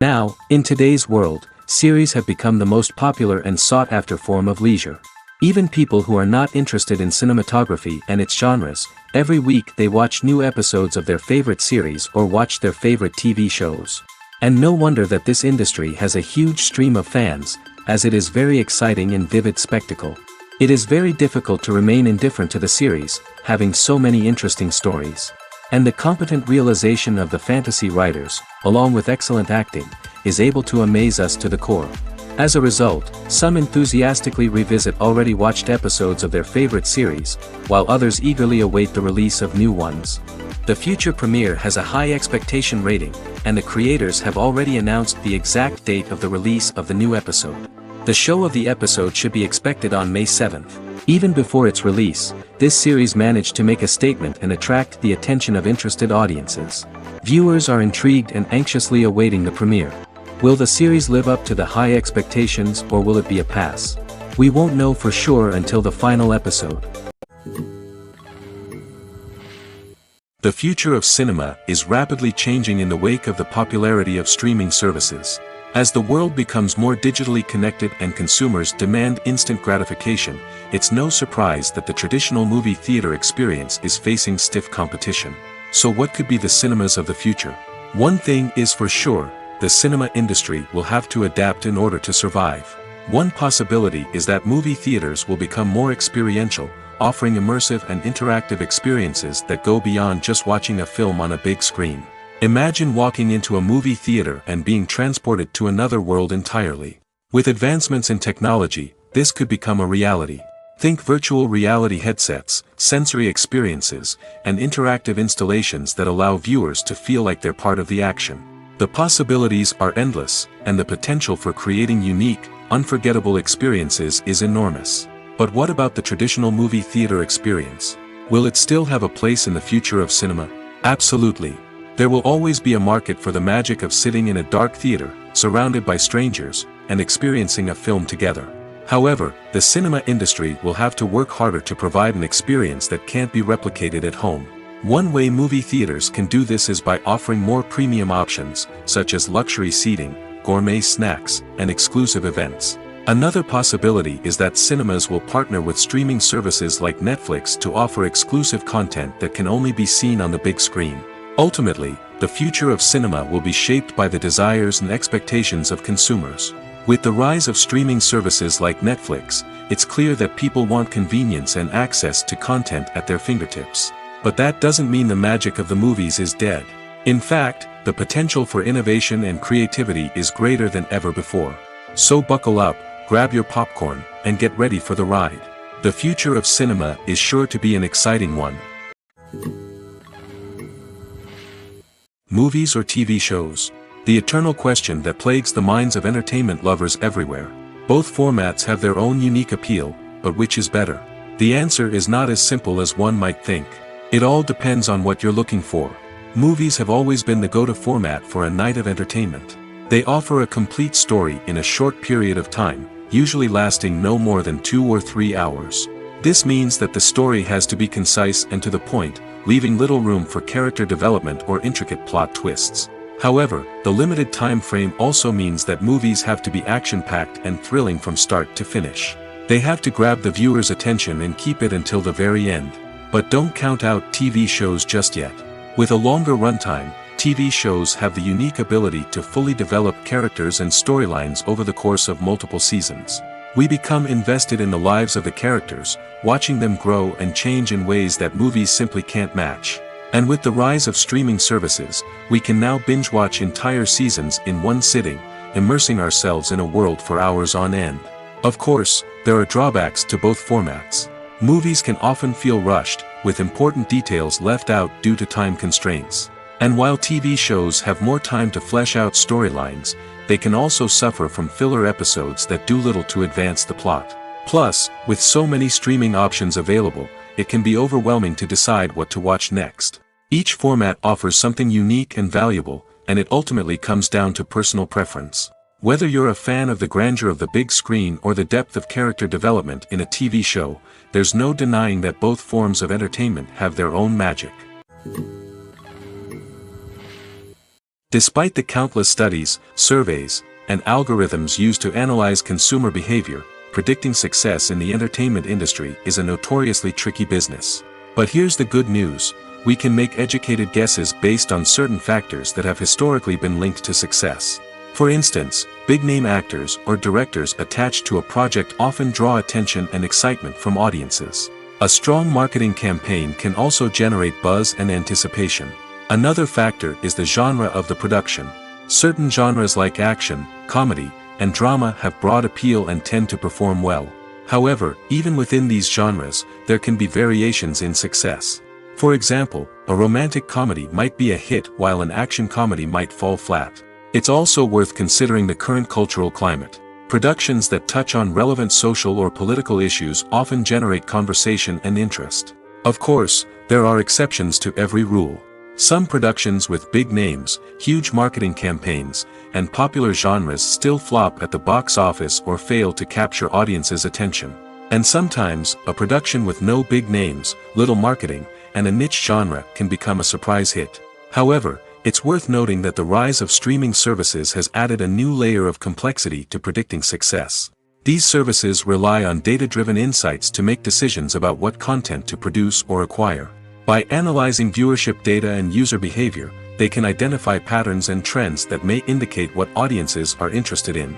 Now, in today's world, series have become the most popular and sought-after form of leisure. Even people who are not interested in cinematography and its genres, every week they watch new episodes of their favorite series or watch their favorite TV shows. And no wonder that this industry has a huge stream of fans, as it is very exciting and vivid spectacle. It is very difficult to remain indifferent to the series, having so many interesting stories. And the competent realization of the fantasy writers, along with excellent acting, is able to amaze us to the core. As a result, some enthusiastically revisit already watched episodes of their favorite series, while others eagerly await the release of new ones. The future premiere has a high expectation rating, and the creators have already announced the exact date of the release of the new episode. The show of the episode should be expected on May 7th. Even before its release, this series managed to make a statement and attract the attention of interested audiences. Viewers are intrigued and anxiously awaiting the premiere. Will the series live up to the high expectations, or will it be a pass? We won't know for sure until the final episode. The future of cinema is rapidly changing in the wake of the popularity of streaming services. As the world becomes more digitally connected and consumers demand instant gratification, it's no surprise that the traditional movie theater experience is facing stiff competition. So what could be the cinemas of the future? One thing is for sure, the cinema industry will have to adapt in order to survive. One possibility is that movie theaters will become more experiential, offering immersive and interactive experiences that go beyond just watching a film on a big screen. Imagine walking into a movie theater and being transported to another world entirely. With advancements in technology, this could become a reality. Think virtual reality headsets, sensory experiences, and interactive installations that allow viewers to feel like they're part of the action. The possibilities are endless, and the potential for creating unique, unforgettable experiences is enormous. But what about the traditional movie theater experience? Will it still have a place in the future of cinema? Absolutely. There will always be a market for the magic of sitting in a dark theater, surrounded by strangers, and experiencing a film together. However, the cinema industry will have to work harder to provide an experience that can't be replicated at home. One way movie theaters can do this is by offering more premium options, such as luxury seating, gourmet snacks, and exclusive events. Another possibility is that cinemas will partner with streaming services like Netflix to offer exclusive content that can only be seen on the big screen. Ultimately, the future of cinema will be shaped by the desires and expectations of consumers. With the rise of streaming services like Netflix, it's clear that people want convenience and access to content at their fingertips. But that doesn't mean the magic of the movies is dead. In fact, the potential for innovation and creativity is greater than ever before. So buckle up, grab your popcorn, and get ready for the ride. The future of cinema is sure to be an exciting one. Movies or TV shows? The eternal question that plagues the minds of entertainment lovers everywhere. Both formats have their own unique appeal, but which is better? The answer is not as simple as one might think. It all depends on what you're looking for. Movies have always been the go-to format for a night of entertainment. They offer a complete story in a short period of time, usually lasting no more than 2 or 3 hours. This means that the story has to be concise and to the point, leaving little room for character development or intricate plot twists. However, the limited time frame also means that movies have to be action-packed and thrilling from start to finish. They have to grab the viewer's attention and keep it until the very end. But don't count out TV shows just yet. With a longer runtime, TV shows have the unique ability to fully develop characters and storylines over the course of multiple seasons. We become invested in the lives of the characters, watching them grow and change in ways that movies simply can't match. And with the rise of streaming services, we can now binge-watch entire seasons in one sitting, immersing ourselves in a world for hours on end. Of course, there are drawbacks to both formats. Movies can often feel rushed, with important details left out due to time constraints. And while TV shows have more time to flesh out storylines, they can also suffer from filler episodes that do little to advance the plot. Plus, with so many streaming options available, it can be overwhelming to decide what to watch next. Each format offers something unique and valuable, and it ultimately comes down to personal preference. Whether you're a fan of the grandeur of the big screen or the depth of character development in a TV show, there's no denying that both forms of entertainment have their own magic. Despite the countless studies, surveys, and algorithms used to analyze consumer behavior, predicting success in the entertainment industry is a notoriously tricky business. But here's the good news: we can make educated guesses based on certain factors that have historically been linked to success. For instance, big-name actors or directors attached to a project often draw attention and excitement from audiences. A strong marketing campaign can also generate buzz and anticipation. Another factor is the genre of the production. Certain genres like action, comedy, and drama have broad appeal and tend to perform well. However, even within these genres, there can be variations in success. For example, a romantic comedy might be a hit while an action comedy might fall flat. It's also worth considering the current cultural climate. Productions that touch on relevant social or political issues often generate conversation and interest. Of course, there are exceptions to every rule. Some productions with big names, huge marketing campaigns, and popular genres still flop at the box office or fail to capture audiences' attention. And sometimes, a production with no big names, little marketing, and a niche genre can become a surprise hit. However, it's worth noting that the rise of streaming services has added a new layer of complexity to predicting success. These services rely on data-driven insights to make decisions about what content to produce or acquire. By analyzing viewership data and user behavior, they can identify patterns and trends that may indicate what audiences are interested in.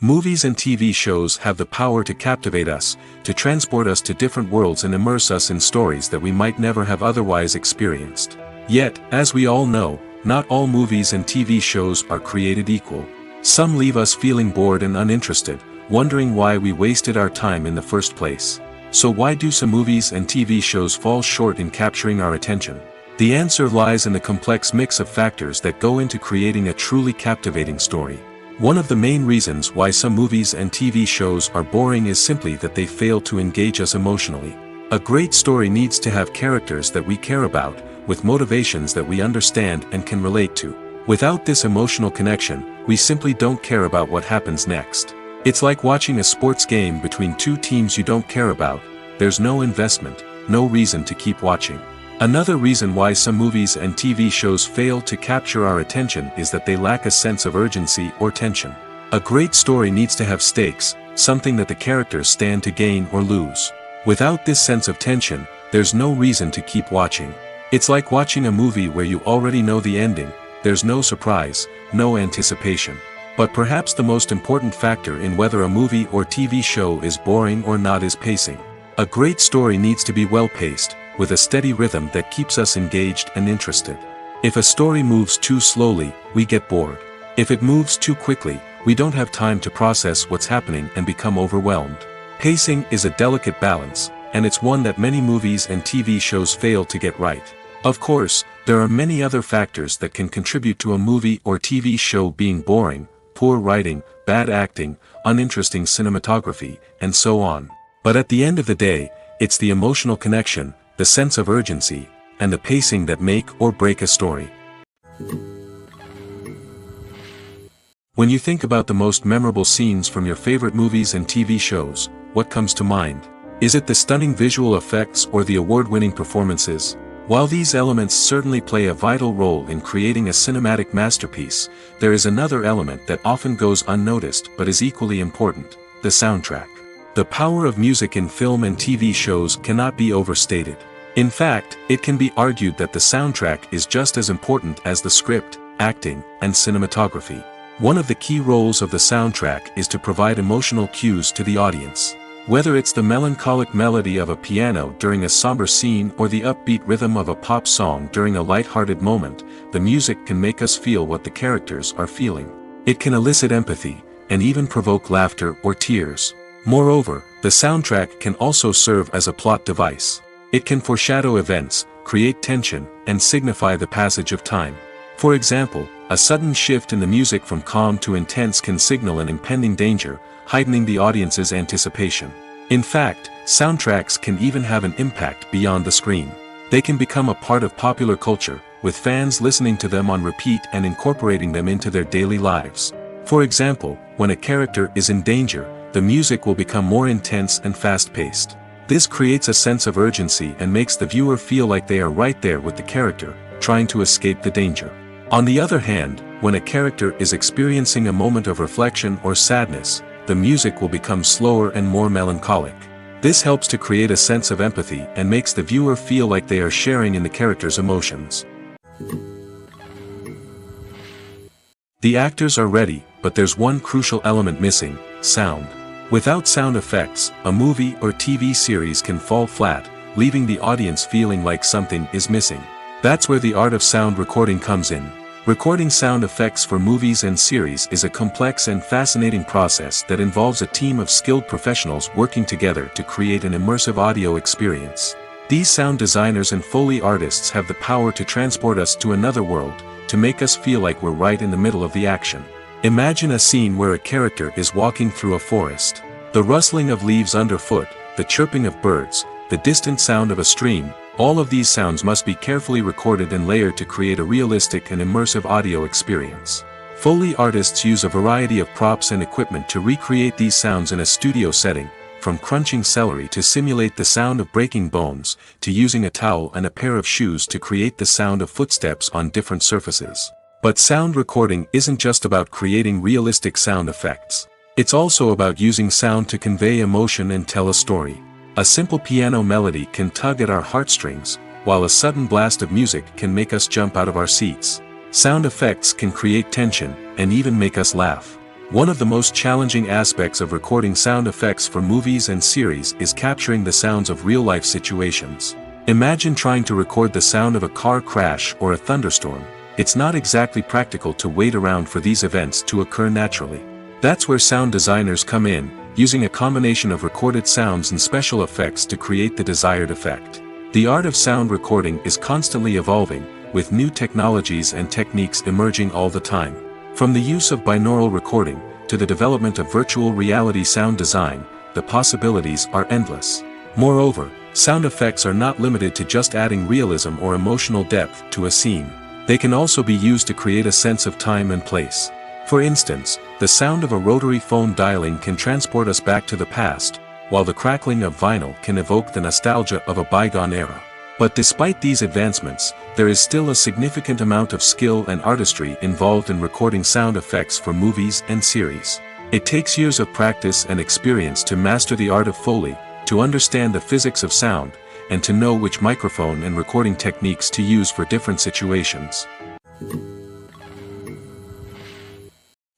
Movies and TV shows have the power to captivate us, to transport us to different worlds and immerse us in stories that we might never have otherwise experienced. Yet, as we all know, not all movies and TV shows are created equal. Some leave us feeling bored and uninterested, wondering why we wasted our time in the first place. So why do some movies and TV shows fall short in capturing our attention? The answer lies in the complex mix of factors that go into creating a truly captivating story. One of the main reasons why some movies and TV shows are boring is simply that they fail to engage us emotionally. A great story needs to have characters that we care about, with motivations that we understand and can relate to. Without this emotional connection, we simply don't care about what happens next. It's like watching a sports game between two teams you don't care about. There's no investment, no reason to keep watching. Another reason why some movies and TV shows fail to capture our attention is that they lack a sense of urgency or tension. A great story needs to have stakes, something that the characters stand to gain or lose. Without this sense of tension, there's no reason to keep watching. It's like watching a movie where you already know the ending. There's no surprise, no anticipation. But perhaps the most important factor in whether a movie or TV show is boring or not is pacing. A great story needs to be well-paced, with a steady rhythm that keeps us engaged and interested. If a story moves too slowly, we get bored. If it moves too quickly, we don't have time to process what's happening and become overwhelmed. Pacing is a delicate balance, and it's one that many movies and TV shows fail to get right. Of course, there are many other factors that can contribute to a movie or TV show being boring: poor writing, bad acting, uninteresting cinematography, and so on. But at the end of the day, it's the emotional connection, the sense of urgency, and the pacing that make or break a story. When you think about the most memorable scenes from your favorite movies and TV shows, what comes to mind? Is it the stunning visual effects or the award-winning performances? While these elements certainly play a vital role in creating a cinematic masterpiece, there is another element that often goes unnoticed but is equally important: the soundtrack. The power of music in film and TV shows cannot be overstated. In fact, it can be argued that the soundtrack is just as important as the script, acting, and cinematography. One of the key roles of the soundtrack is to provide emotional cues to the audience. Whether it's the melancholic melody of a piano during a somber scene or the upbeat rhythm of a pop song during a light-hearted moment, the music can make us feel what the characters are feeling. It can elicit empathy, and even provoke laughter or tears. Moreover, the soundtrack can also serve as a plot device. It can foreshadow events, create tension, and signify the passage of time. For example, a sudden shift in the music from calm to intense can signal an impending danger, heightening the audience's anticipation. In fact, soundtracks can even have an impact beyond the screen. They can become a part of popular culture, with fans listening to them on repeat and incorporating them into their daily lives. For example, when a character is in danger, the music will become more intense and fast-paced. This creates a sense of urgency and makes the viewer feel like they are right there with the character, trying to escape the danger. On the other hand, when a character is experiencing a moment of reflection or sadness, the music will become slower and more melancholic. This helps to create a sense of empathy and makes the viewer feel like they are sharing in the character's emotions. The actors are ready, but there's one crucial element missing: sound. Without sound effects, a movie or TV series can fall flat, leaving the audience feeling like something is missing. That's where the art of sound recording comes in. Recording sound effects for movies and series is a complex and fascinating process that involves a team of skilled professionals working together to create an immersive audio experience. These sound designers and Foley artists have the power to transport us to another world, to make us feel like we're right in the middle of the action. Imagine a scene where a character is walking through a forest. The rustling of leaves underfoot, the chirping of birds, the distant sound of a stream, all of these sounds must be carefully recorded and layered to create a realistic and immersive audio experience. Foley artists use a variety of props and equipment to recreate these sounds in a studio setting, from crunching celery to simulate the sound of breaking bones, to using a towel and a pair of shoes to create the sound of footsteps on different surfaces. But sound recording isn't just about creating realistic sound effects. It's also about using sound to convey emotion and tell a story. A simple piano melody can tug at our heartstrings, while a sudden blast of music can make us jump out of our seats. Sound effects can create tension, and even make us laugh. One of the most challenging aspects of recording sound effects for movies and series is capturing the sounds of real-life situations. Imagine trying to record the sound of a car crash or a thunderstorm. It's not exactly practical to wait around for these events to occur naturally. That's where sound designers come in, using a combination of recorded sounds and special effects to create the desired effect. The art of sound recording is constantly evolving, with new technologies and techniques emerging all the time. From the use of binaural recording, to the development of virtual reality sound design, the possibilities are endless. Moreover, sound effects are not limited to just adding realism or emotional depth to a scene. They can also be used to create a sense of time and place. For instance, the sound of a rotary phone dialing can transport us back to the past, while the crackling of vinyl can evoke the nostalgia of a bygone era. But despite these advancements, there is still a significant amount of skill and artistry involved in recording sound effects for movies and series. It takes years of practice and experience to master the art of Foley, to understand the physics of sound, and to know which microphone and recording techniques to use for different situations.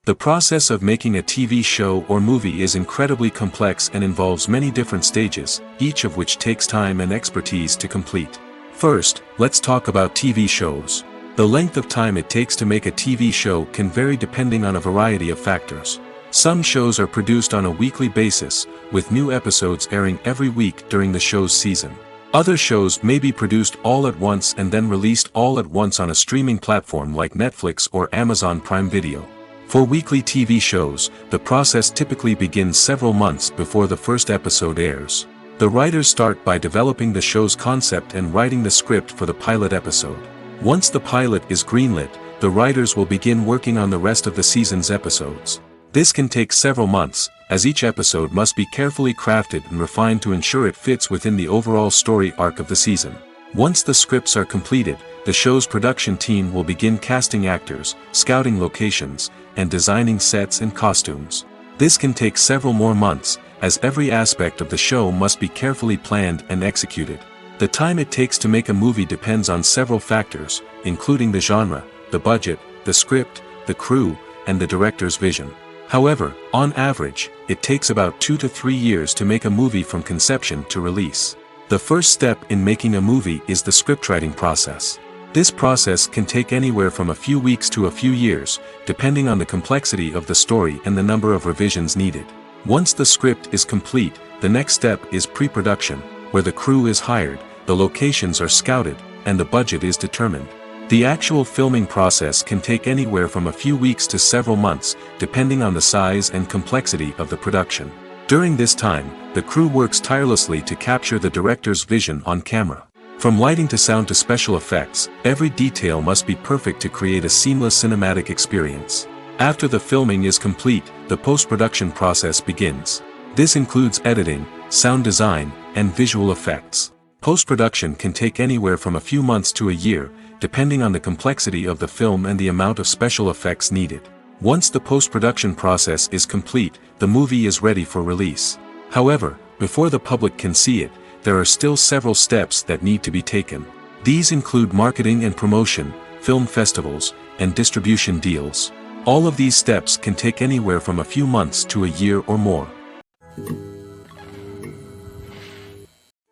The process of making a TV show or movie is incredibly complex and involves many different stages, each of which takes time and expertise to complete. First, let's talk about TV shows. The length of time it takes to make a TV show can vary depending on a variety of factors. Some shows are produced on a weekly basis, with new episodes airing every week during the show's season. Other shows may be produced all at once and then released all at once on a streaming platform like Netflix or Amazon Prime Video. For weekly TV shows, the process typically begins several months before the first episode airs. The writers start by developing the show's concept and writing the script for the pilot episode. Once the pilot is greenlit, the writers will begin working on the rest of the season's episodes. This can take several months, as each episode must be carefully crafted and refined to ensure it fits within the overall story arc of the season. Once the scripts are completed, the show's production team will begin casting actors, scouting locations, and designing sets and costumes. This can take several more months, as every aspect of the show must be carefully planned and executed. The time it takes to make a movie depends on several factors, including the genre, the budget, the script, the crew, and the director's vision. However, on average, it takes about 2 to 3 years to make a movie from conception to release. The first step in making a movie is the scriptwriting process. This process can take anywhere from a few weeks to a few years, depending on the complexity of the story and the number of revisions needed. Once the script is complete, the next step is pre-production, where the crew is hired, the locations are scouted, and the budget is determined. The actual filming process can take anywhere from a few weeks to several months, depending on the size and complexity of the production. During this time, the crew works tirelessly to capture the director's vision on camera. From lighting to sound to special effects, every detail must be perfect to create a seamless cinematic experience. After the filming is complete, the post-production process begins. This includes editing, sound design, and visual effects. Post-production can take anywhere from a few months to a year, depending on the complexity of the film and the amount of special effects needed. Once the post-production process is complete, the movie is ready for release. However, before the public can see it, there are still several steps that need to be taken. These include marketing and promotion, film festivals, and distribution deals. All of these steps can take anywhere from a few months to a year or more.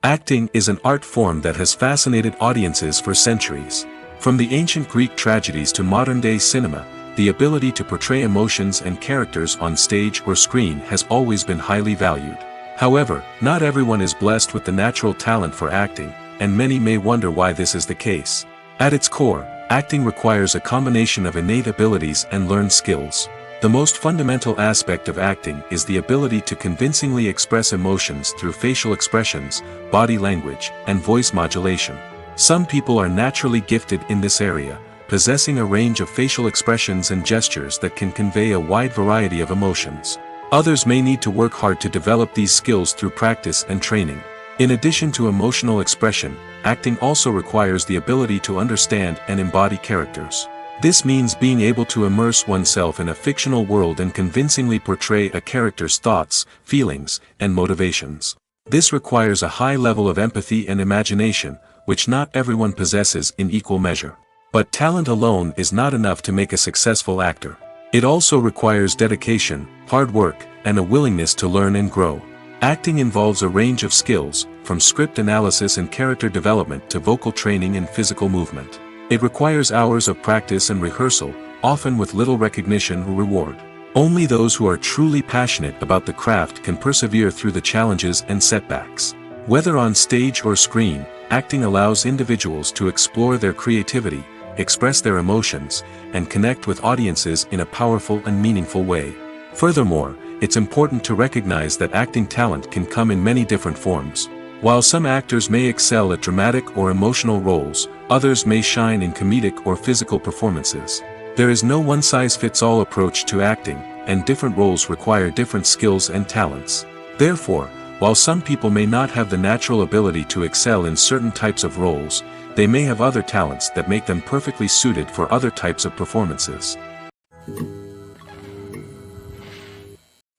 Acting is an art form that has fascinated audiences for centuries. From the ancient Greek tragedies to modern-day cinema, the ability to portray emotions and characters on stage or screen has always been highly valued. However, not everyone is blessed with the natural talent for acting, and many may wonder why this is the case. At its core, acting requires a combination of innate abilities and learned skills. The most fundamental aspect of acting is the ability to convincingly express emotions through facial expressions, body language, and voice modulation. Some people are naturally gifted in this area, possessing a range of facial expressions and gestures that can convey a wide variety of emotions. Others may need to work hard to develop these skills through practice and training. In addition to emotional expression, acting also requires the ability to understand and embody characters. This means being able to immerse oneself in a fictional world and convincingly portray a character's thoughts, feelings, and motivations. This requires a high level of empathy and imagination, which not everyone possesses in equal measure. But talent alone is not enough to make a successful actor. It also requires dedication, hard work, and a willingness to learn and grow. Acting involves a range of skills, from script analysis and character development to vocal training and physical movement. It requires hours of practice and rehearsal, often with little recognition or reward. Only those who are truly passionate about the craft can persevere through the challenges and setbacks. Whether on stage or screen, acting allows individuals to explore their creativity, express their emotions, and connect with audiences in a powerful and meaningful way. Furthermore, it's important to recognize that acting talent can come in many different forms. While some actors may excel at dramatic or emotional roles, others may shine in comedic or physical performances. There is no one-size-fits-all approach to acting, and different roles require different skills and talents. Therefore, while some people may not have the natural ability to excel in certain types of roles, they may have other talents that make them perfectly suited for other types of performances.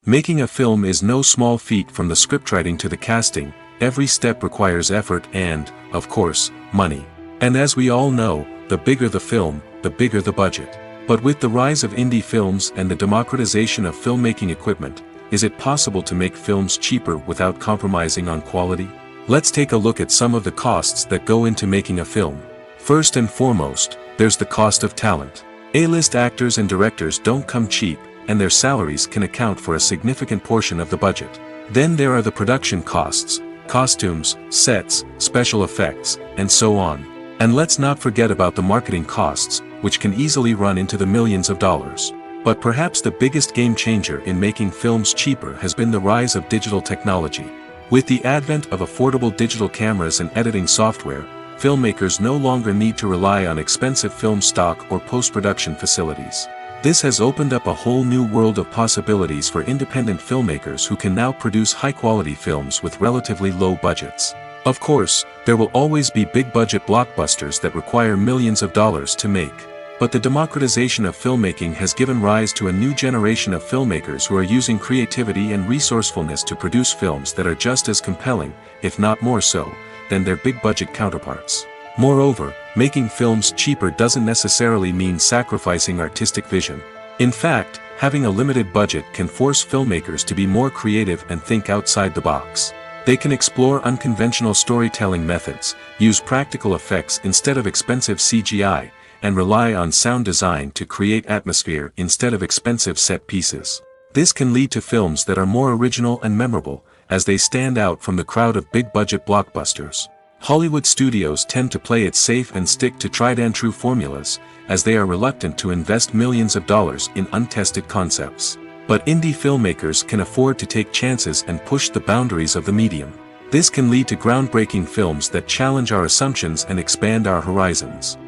Making a film is no small feat. From the scriptwriting to the casting, every step requires effort and, of course, money. And as we all know, the bigger the film, the bigger the budget. But with the rise of indie films and the democratization of filmmaking equipment, is it possible to make films cheaper without compromising on quality? Let's take a look at some of the costs that go into making a film. First and foremost, there's the cost of talent. A-list actors and directors don't come cheap, and their salaries can account for a significant portion of the budget. Then there are the production costs, costumes, sets, special effects, and so on. And let's not forget about the marketing costs, which can easily run into the millions of dollars. But perhaps the biggest game changer in making films cheaper has been the rise of digital technology. With the advent of affordable digital cameras and editing software, filmmakers no longer need to rely on expensive film stock or post-production facilities. This has opened up a whole new world of possibilities for independent filmmakers who can now produce high-quality films with relatively low budgets. Of course, there will always be big-budget blockbusters that require millions of dollars to make. But the democratization of filmmaking has given rise to a new generation of filmmakers who are using creativity and resourcefulness to produce films that are just as compelling, if not more so, than their big-budget counterparts. Moreover, making films cheaper doesn't necessarily mean sacrificing artistic vision. In fact, having a limited budget can force filmmakers to be more creative and think outside the box. They can explore unconventional storytelling methods, use practical effects instead of expensive CGI, and rely on sound design to create atmosphere instead of expensive set pieces. This can lead to films that are more original and memorable, as they stand out from the crowd of big-budget blockbusters. Hollywood studios tend to play it safe and stick to tried-and-true formulas, as they are reluctant to invest millions of dollars in untested concepts. But indie filmmakers can afford to take chances and push the boundaries of the medium. This can lead to groundbreaking films that challenge our assumptions and expand our horizons.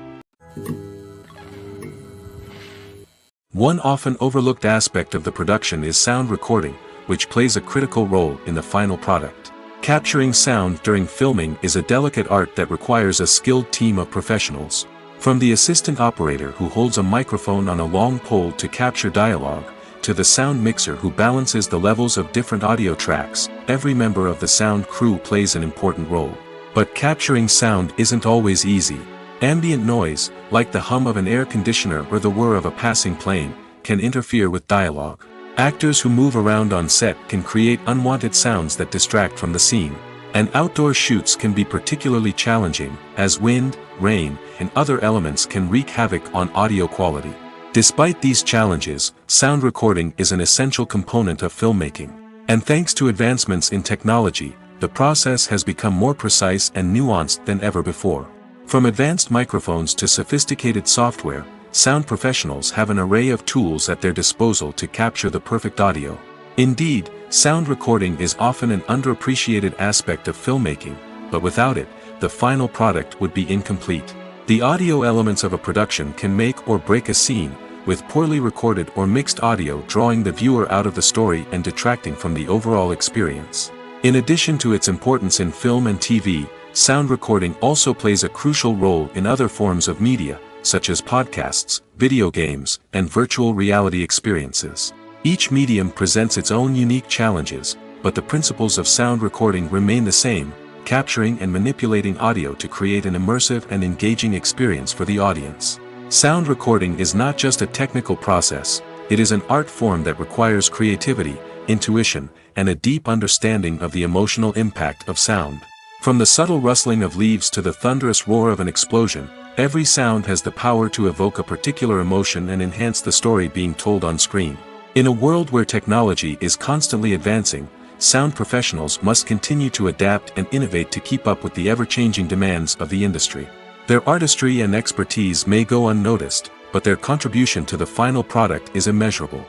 One often overlooked aspect of the production is sound recording, which plays a critical role in the final product. Capturing sound during filming is a delicate art that requires a skilled team of professionals. From the assistant operator who holds a microphone on a long pole to capture dialogue, to the sound mixer who balances the levels of different audio tracks, every member of the sound crew plays an important role. But capturing sound isn't always easy. Ambient noise, like the hum of an air conditioner or the whir of a passing plane, can interfere with dialogue. Actors who move around on set can create unwanted sounds that distract from the scene. And outdoor shoots can be particularly challenging, as wind, rain, and other elements can wreak havoc on audio quality. Despite these challenges, sound recording is an essential component of filmmaking. And thanks to advancements in technology, the process has become more precise and nuanced than ever before. From advanced microphones to sophisticated software, sound professionals have an array of tools at their disposal to capture the perfect audio. Indeed, sound recording is often an underappreciated aspect of filmmaking, but without it, the final product would be incomplete. The audio elements of a production can make or break a scene, with poorly recorded or mixed audio drawing the viewer out of the story and detracting from the overall experience. In addition to its importance in film and TV, sound recording also plays a crucial role in other forms of media, such as podcasts, video games, and virtual reality experiences. Each medium presents its own unique challenges, but the principles of sound recording remain the same, capturing and manipulating audio to create an immersive and engaging experience for the audience. Sound recording is not just a technical process, it is an art form that requires creativity, intuition, and a deep understanding of the emotional impact of sound. From the subtle rustling of leaves to the thunderous roar of an explosion, every sound has the power to evoke a particular emotion and enhance the story being told on screen. In a world where technology is constantly advancing, sound professionals must continue to adapt and innovate to keep up with the ever-changing demands of the industry. Their artistry and expertise may go unnoticed, but their contribution to the final product is immeasurable.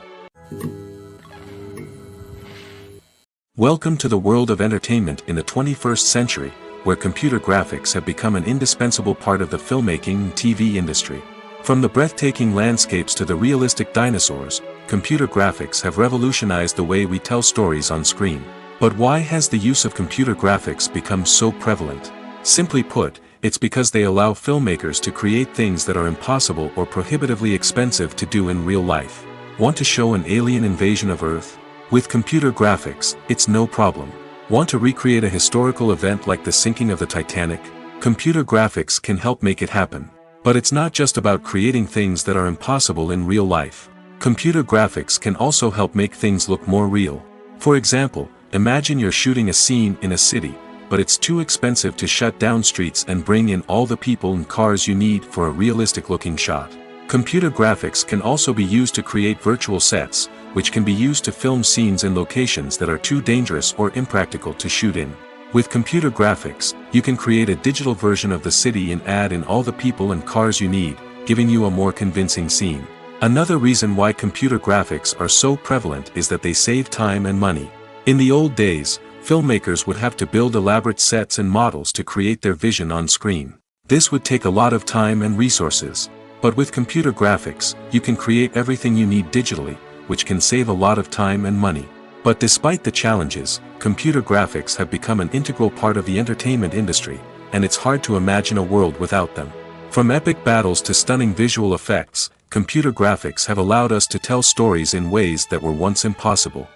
Welcome to the world of entertainment in the 21st century, where computer graphics have become an indispensable part of the filmmaking and TV industry. From the breathtaking landscapes to the realistic dinosaurs, computer graphics have revolutionized the way we tell stories on screen. But why has the use of computer graphics become so prevalent? Simply put, it's because they allow filmmakers to create things that are impossible or prohibitively expensive to do in real life. Want to show an alien invasion of Earth? With computer graphics, it's no problem. Want to recreate a historical event like the sinking of the Titanic? Computer graphics can help make it happen. But it's not just about creating things that are impossible in real life. Computer graphics can also help make things look more real. For example, imagine you're shooting a scene in a city, but it's too expensive to shut down streets and bring in all the people and cars you need for a realistic-looking shot. Computer graphics can also be used to create virtual sets, which can be used to film scenes in locations that are too dangerous or impractical to shoot in. With computer graphics, you can create a digital version of the city and add in all the people and cars you need, giving you a more convincing scene. Another reason why computer graphics are so prevalent is that they save time and money. In the old days, filmmakers would have to build elaborate sets and models to create their vision on screen. This would take a lot of time and resources. But with computer graphics, you can create everything you need digitally, which can save a lot of time and money. But despite the challenges, computer graphics have become an integral part of the entertainment industry, and it's hard to imagine a world without them. From epic battles to stunning visual effects, computer graphics have allowed us to tell stories in ways that were once impossible.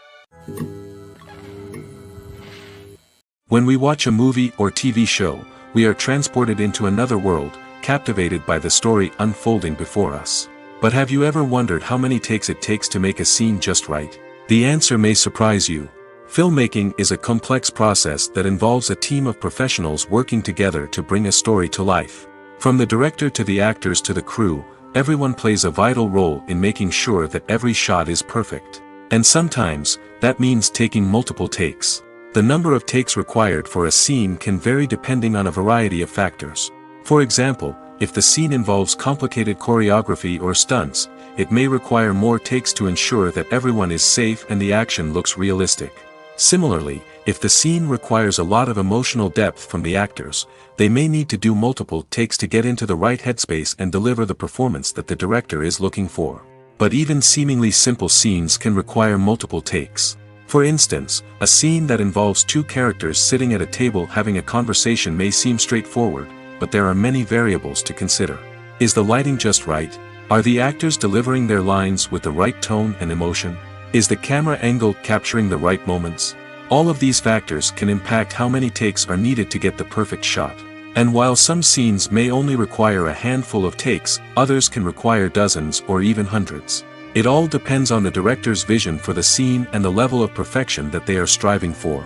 When we watch a movie or TV show, we are transported into another world, captivated by the story unfolding before us. But have you ever wondered how many takes it takes to make a scene just right? The answer may surprise you. Filmmaking is a complex process that involves a team of professionals working together to bring a story to life. From the director to the actors to the crew, everyone plays a vital role in making sure that every shot is perfect. And sometimes, that means taking multiple takes. The number of takes required for a scene can vary depending on a variety of factors. For example, if the scene involves complicated choreography or stunts, it may require more takes to ensure that everyone is safe and the action looks realistic. Similarly, if the scene requires a lot of emotional depth from the actors, they may need to do multiple takes to get into the right headspace and deliver the performance that the director is looking for. But even seemingly simple scenes can require multiple takes. For instance, a scene that involves two characters sitting at a table having a conversation may seem straightforward, but there are many variables to consider. Is the lighting just right? Are the actors delivering their lines with the right tone and emotion? Is the camera angle capturing the right moments? All of these factors can impact how many takes are needed to get the perfect shot. And while some scenes may only require a handful of takes, others can require dozens or even hundreds. It all depends on the director's vision for the scene and the level of perfection that they are striving for.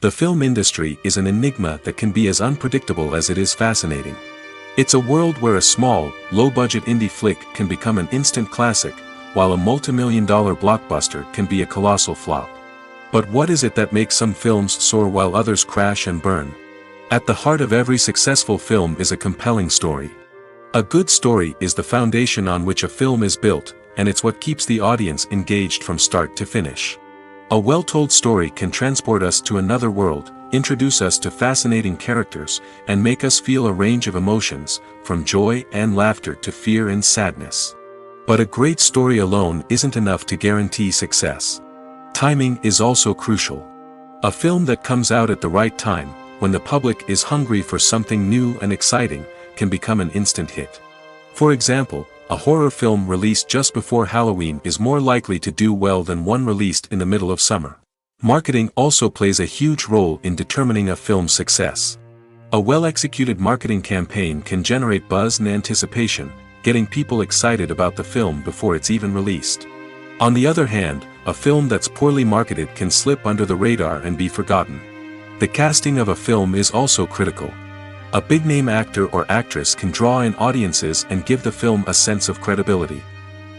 The film industry is an enigma that can be as unpredictable as it is fascinating. It's a world where a small, low-budget indie flick can become an instant classic, while a multi-million-dollar blockbuster can be a colossal flop. But what is it that makes some films soar while others crash and burn? At the heart of every successful film is a compelling story. A good story is the foundation on which a film is built, and it's what keeps the audience engaged from start to finish. A well-told story can transport us to another world, introduce us to fascinating characters, and make us feel a range of emotions, from joy and laughter to fear and sadness. But a great story alone isn't enough to guarantee success. Timing is also crucial. A film that comes out at the right time, when the public is hungry for something new and exciting, can become an instant hit. For example, a horror film released just before Halloween is more likely to do well than one released in the middle of summer. Marketing also plays a huge role in determining a film's success. A well-executed marketing campaign can generate buzz and anticipation, getting people excited about the film before it's even released. On the other hand, a film that's poorly marketed can slip under the radar and be forgotten. The casting of a film is also critical. A big-name actor or actress can draw in audiences and give the film a sense of credibility.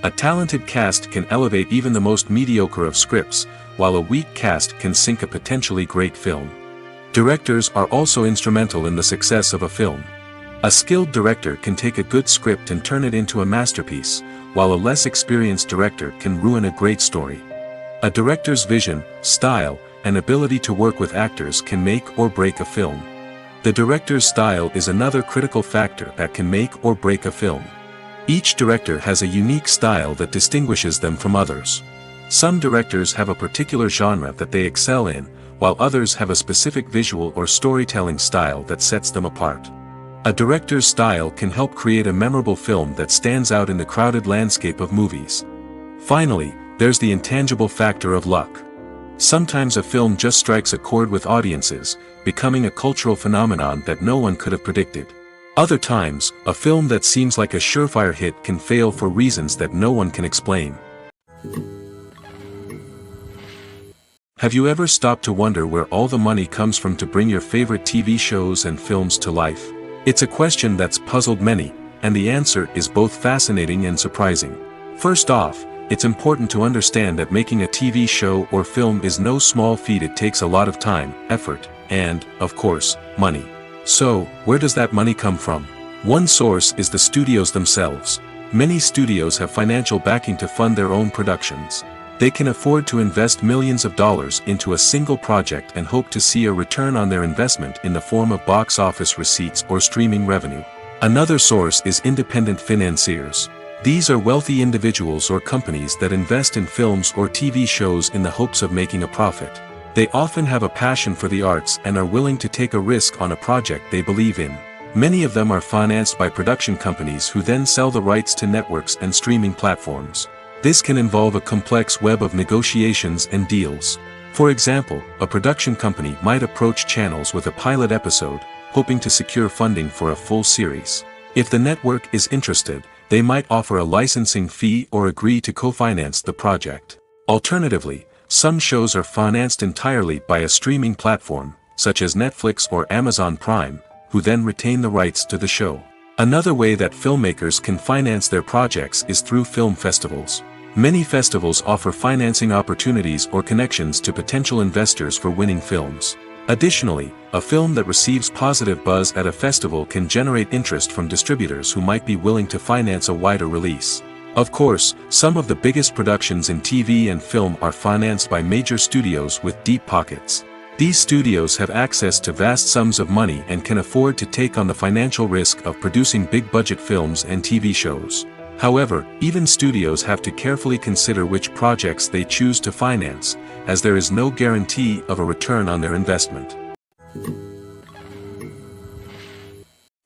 A talented cast can elevate even the most mediocre of scripts, while a weak cast can sink a potentially great film. Directors are also instrumental in the success of a film. A skilled director can take a good script and turn it into a masterpiece, while a less experienced director can ruin a great story. A director's vision, style, and ability to work with actors can make or break a film. The director's style is another critical factor that can make or break a film. Each director has a unique style that distinguishes them from others. Some directors have a particular genre that they excel in, while others have a specific visual or storytelling style that sets them apart. A director's style can help create a memorable film that stands out in the crowded landscape of movies. Finally, there's the intangible factor of luck. Sometimes a film just strikes a chord with audiences, becoming a cultural phenomenon that no one could have predicted. Other times, a film that seems like a surefire hit can fail for reasons that no one can explain. Have you ever stopped to wonder where all the money comes from to bring your favorite TV shows and films to life? It's a question that's puzzled many, and the answer is both fascinating and surprising. First off, it's important to understand that making a TV show or film is no small feat. It takes a lot of time, effort, and, of course, money. So, where does that money come from? One source is the studios themselves. Many studios have financial backing to fund their own productions. They can afford to invest millions of dollars into a single project and hope to see a return on their investment in the form of box office receipts or streaming revenue. Another source is independent financiers. These are wealthy individuals or companies that invest in films or TV shows in the hopes of making a profit. They often have a passion for the arts and are willing to take a risk on a project they believe in. Many of them are financed by production companies who then sell the rights to networks and streaming platforms. This can involve a complex web of negotiations and deals. For example, a production company might approach channels with a pilot episode, hoping to secure funding for a full series. If the network is interested, they might offer a licensing fee or agree to co-finance the project. Alternatively, some shows are financed entirely by a streaming platform, such as Netflix or Amazon Prime, who then retain the rights to the show. Another way that filmmakers can finance their projects is through film festivals. Many festivals offer financing opportunities or connections to potential investors for winning films. Additionally, a film that receives positive buzz at a festival can generate interest from distributors who might be willing to finance a wider release. Of course, some of the biggest productions in TV and film are financed by major studios with deep pockets. These studios have access to vast sums of money and can afford to take on the financial risk of producing big-budget films and TV shows. However, even studios have to carefully consider which projects they choose to finance, as there is no guarantee of a return on their investment.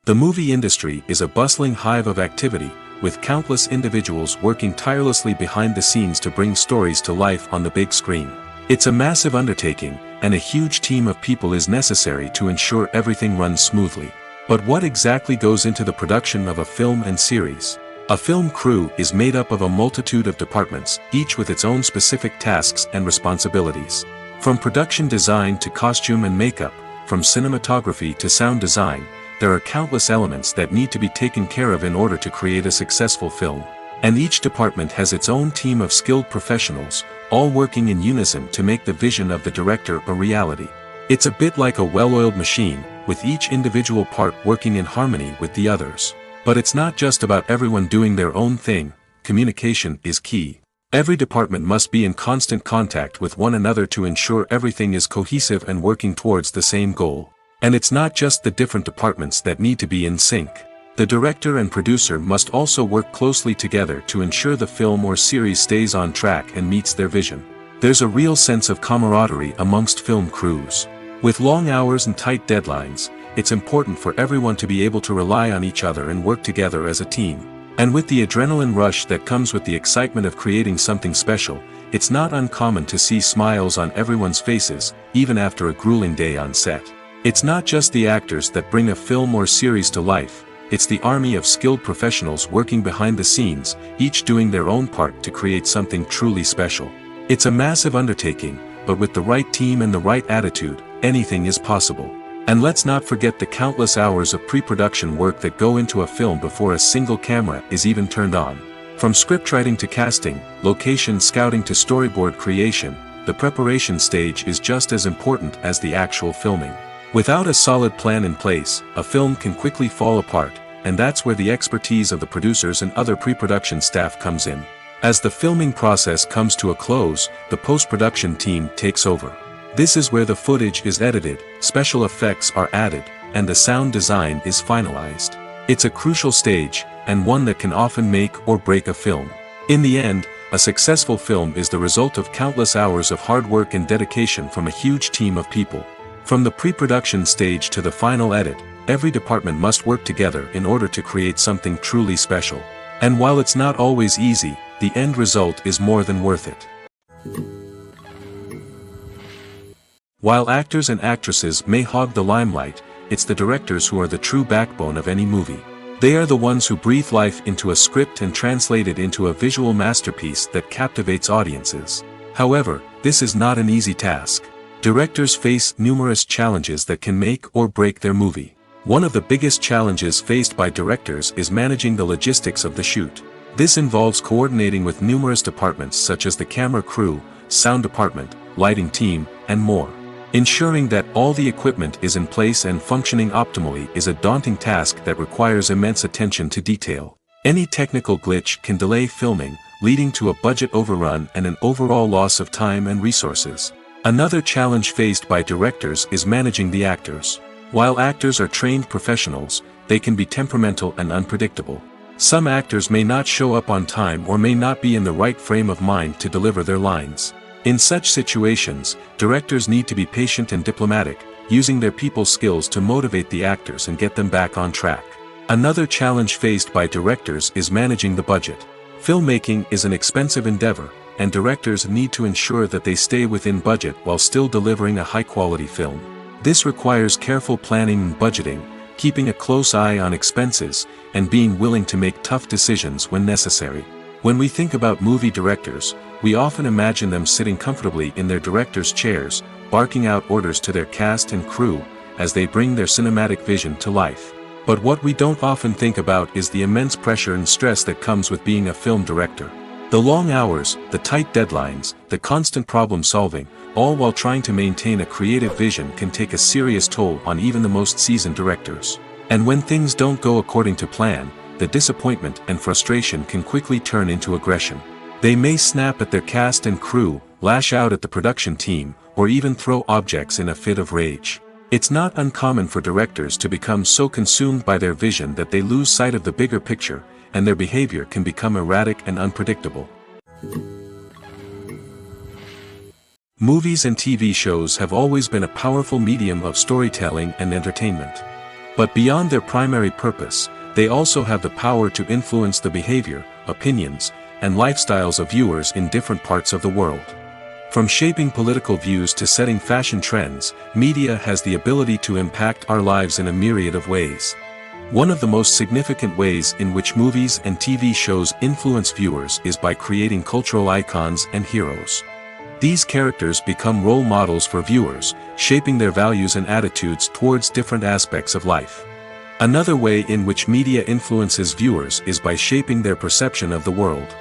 The movie industry is a bustling hive of activity, with countless individuals working tirelessly behind the scenes to bring stories to life on the big screen. It's a massive undertaking, and a huge team of people is necessary to ensure everything runs smoothly. But what exactly goes into the production of a film and series? A film crew is made up of a multitude of departments, each with its own specific tasks and responsibilities. From production design to costume and makeup, from cinematography to sound design, there are countless elements that need to be taken care of in order to create a successful film. And each department has its own team of skilled professionals, all working in unison to make the vision of the director a reality. It's a bit like a well-oiled machine, with each individual part working in harmony with the others. But it's not just about everyone doing their own thing. Communication is key. Every department must be in constant contact with one another to ensure everything is cohesive and working towards the same goal. And it's not just the different departments that need to be in sync. The director and producer must also work closely together to ensure the film or series stays on track and meets their vision. There's a real sense of camaraderie amongst film crews. With long hours and tight deadlines, it's important for everyone to be able to rely on each other and work together as a team. And with the adrenaline rush that comes with the excitement of creating something special, it's not uncommon to see smiles on everyone's faces, even after a grueling day on set. It's not just the actors that bring a film or series to life, it's the army of skilled professionals working behind the scenes, each doing their own part to create something truly special. It's a massive undertaking, but with the right team and the right attitude, anything is possible. And let's not forget the countless hours of pre-production work that go into a film before a single camera is even turned on. From scriptwriting to casting, location scouting to storyboard creation, the preparation stage is just as important as the actual filming. Without a solid plan in place, a film can quickly fall apart, and that's where the expertise of the producers and other pre-production staff comes in. As the filming process comes to a close, the post-production team takes over. This is where the footage is edited, special effects are added, and the sound design is finalized. It's a crucial stage, and one that can often make or break a film. In the end, a successful film is the result of countless hours of hard work and dedication from a huge team of people. From the pre-production stage to the final edit, every department must work together in order to create something truly special. And while it's not always easy, the end result is more than worth it. While actors and actresses may hog the limelight, it's the directors who are the true backbone of any movie. They are the ones who breathe life into a script and translate it into a visual masterpiece that captivates audiences. However, this is not an easy task. Directors face numerous challenges that can make or break their movie. One of the biggest challenges faced by directors is managing the logistics of the shoot. This involves coordinating with numerous departments such as the camera crew, sound department, lighting team, and more. Ensuring that all the equipment is in place and functioning optimally is a daunting task that requires immense attention to detail. Any technical glitch can delay filming, leading to a budget overrun and an overall loss of time and resources. Another challenge faced by directors is managing the actors. While actors are trained professionals, they can be temperamental and unpredictable. Some actors may not show up on time or may not be in the right frame of mind to deliver their lines. In such situations, directors need to be patient and diplomatic, using their people skills to motivate the actors and get them back on track. Another challenge faced by directors is managing the budget. Filmmaking is an expensive endeavor, and directors need to ensure that they stay within budget while still delivering a high-quality film. This requires careful planning and budgeting, keeping a close eye on expenses, and being willing to make tough decisions when necessary. When we think about movie directors, we often imagine them sitting comfortably in their director's chairs, barking out orders to their cast and crew, as they bring their cinematic vision to life. But what we don't often think about is the immense pressure and stress that comes with being a film director. The long hours, the tight deadlines, the constant problem solving, all while trying to maintain a creative vision can take a serious toll on even the most seasoned directors. And when things don't go according to plan, the disappointment and frustration can quickly turn into aggression. They may snap at their cast and crew, lash out at the production team, or even throw objects in a fit of rage. It's not uncommon for directors to become so consumed by their vision that they lose sight of the bigger picture, and their behavior can become erratic and unpredictable. Movies and TV shows have always been a powerful medium of storytelling and entertainment. But beyond their primary purpose, they also have the power to influence the behavior, opinions, and lifestyles of viewers in different parts of the world. From shaping political views to setting fashion trends, media has the ability to impact our lives in a myriad of ways. One of the most significant ways in which movies and TV shows influence viewers is by creating cultural icons and heroes. These characters become role models for viewers, shaping their values and attitudes towards different aspects of life. Another way in which media influences viewers is by shaping their perception of the world.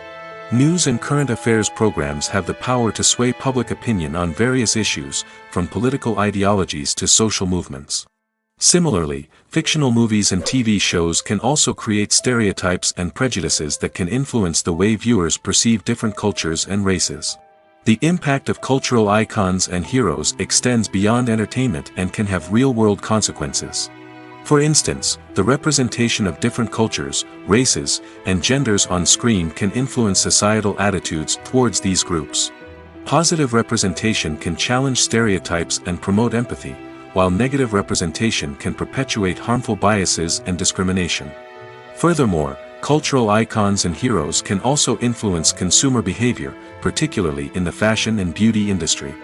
News and current affairs programs have the power to sway public opinion on various issues, from political ideologies to social movements. Similarly, fictional movies and TV shows can also create stereotypes and prejudices that can influence the way viewers perceive different cultures and races. The impact of cultural icons and heroes extends beyond entertainment and can have real-world consequences. For instance, the representation of different cultures, races, and genders on screen can influence societal attitudes towards these groups. Positive representation can challenge stereotypes and promote empathy, while negative representation can perpetuate harmful biases and discrimination. Furthermore, cultural icons and heroes can also influence consumer behavior, particularly in the fashion and beauty industry.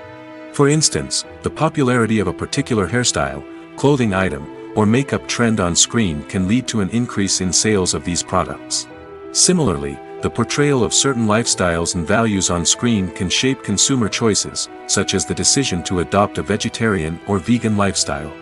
For instance, the popularity of a particular hairstyle, clothing item, or makeup trend on screen can lead to an increase in sales of these products. Similarly, the portrayal of certain lifestyles and values on screen can shape consumer choices, such as the decision to adopt a vegetarian or vegan lifestyle.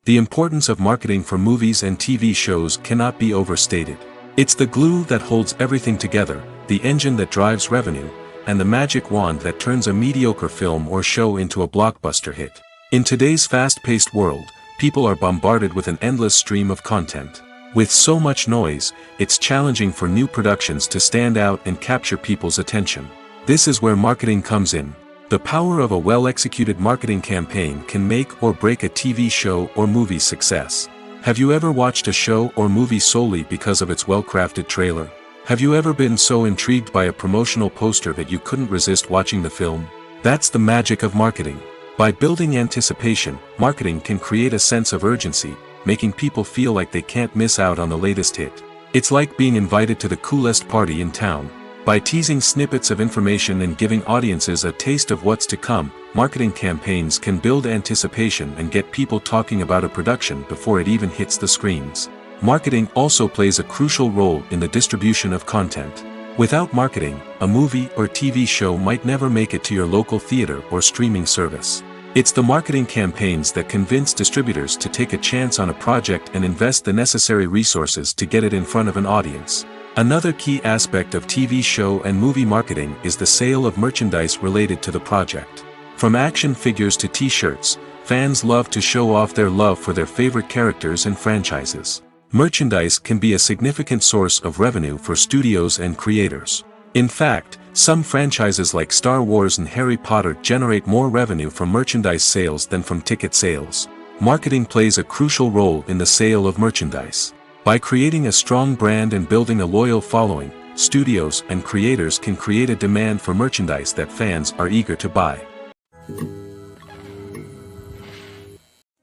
The importance of marketing for movies and TV shows cannot be overstated. It's the glue that holds everything together, the engine that drives revenue, and the magic wand that turns a mediocre film or show into a blockbuster hit. In today's fast-paced world, people are bombarded with an endless stream of content. With so much noise, it's challenging for new productions to stand out and capture people's attention. This is where marketing comes in. The power of a well-executed marketing campaign can make or break a TV show or movie's success. Have you ever watched a show or movie solely because of its well-crafted trailer? Have you ever been so intrigued by a promotional poster that you couldn't resist watching the film? That's the magic of marketing. By building anticipation, marketing can create a sense of urgency, making people feel like they can't miss out on the latest hit. It's like being invited to the coolest party in town. By teasing snippets of information and giving audiences a taste of what's to come, marketing campaigns can build anticipation and get people talking about a production before it even hits the screens. Marketing also plays a crucial role in the distribution of content. Without marketing, a movie or TV show might never make it to your local theater or streaming service. It's the marketing campaigns that convince distributors to take a chance on a project and invest the necessary resources to get it in front of an audience. Another key aspect of TV show and movie marketing is the sale of merchandise related to the project. From action figures to t-shirts, fans love to show off their love for their favorite characters and franchises. Merchandise can be a significant source of revenue for studios and creators. In fact, some franchises like Star Wars and Harry Potter generate more revenue from merchandise sales than from ticket sales. Marketing plays a crucial role in the sale of merchandise. By creating a strong brand and building a loyal following, studios and creators can create a demand for merchandise that fans are eager to buy.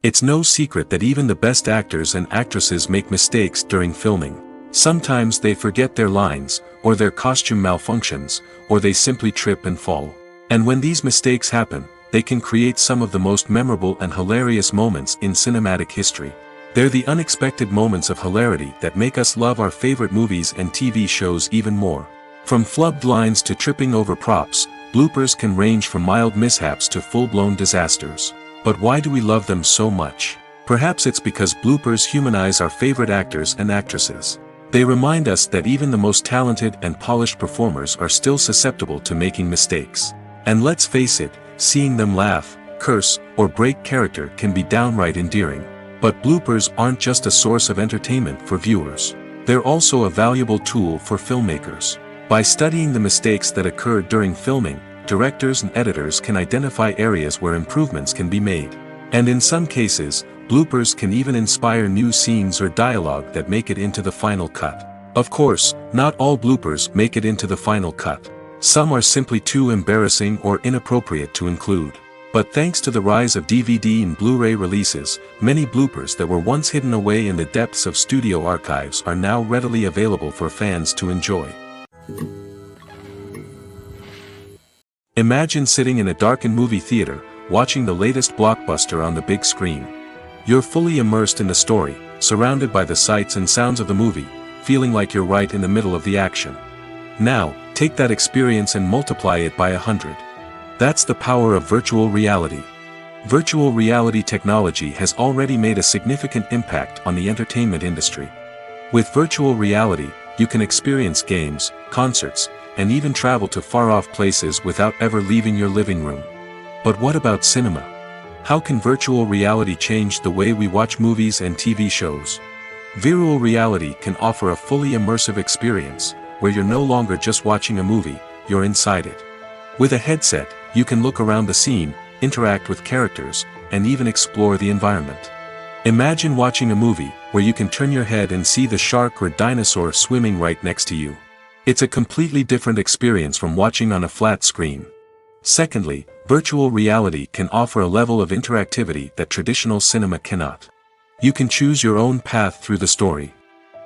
It's no secret that even the best actors and actresses make mistakes during filming. Sometimes they forget their lines, or their costume malfunctions, or they simply trip and fall. And when these mistakes happen, they can create some of the most memorable and hilarious moments in cinematic history. They're the unexpected moments of hilarity that make us love our favorite movies and TV shows even more. From flubbed lines to tripping over props, bloopers can range from mild mishaps to full-blown disasters. But why do we love them so much? Perhaps it's because bloopers humanize our favorite actors and actresses. They remind us that even the most talented and polished performers are still susceptible to making mistakes. And let's face it, seeing them laugh, curse, or break character can be downright endearing. But bloopers aren't just a source of entertainment for viewers. They're also a valuable tool for filmmakers. By studying the mistakes that occurred during filming, directors and editors can identify areas where improvements can be made. And in some cases, Bloopers can even inspire new scenes or dialogue that make it into the final cut. Of course, not all bloopers make it into the final cut. Some are simply too embarrassing or inappropriate to include. But thanks to the rise of DVD and Blu-ray releases, many bloopers that were once hidden away in the depths of studio archives are now readily available for fans to enjoy. Imagine sitting in a darkened movie theater, watching the latest blockbuster on the big screen. You're fully immersed in the story, surrounded by the sights and sounds of the movie, feeling like you're right in the middle of the action. Now, take that experience and multiply it by 100. That's the power of virtual reality. Virtual reality technology has already made a significant impact on the entertainment industry. With virtual reality, you can experience games, concerts, and even travel to far-off places without ever leaving your living room. But what about cinema? How can virtual reality change the way we watch movies and TV shows? Virtual reality can offer a fully immersive experience, where you're no longer just watching a movie, you're inside it. With a headset, you can look around the scene, interact with characters, and even explore the environment. Imagine watching a movie where you can turn your head and see the shark or dinosaur swimming right next to you. It's a completely different experience from watching on a flat screen. Secondly, virtual reality can offer a level of interactivity that traditional cinema cannot. You can choose your own path through the story.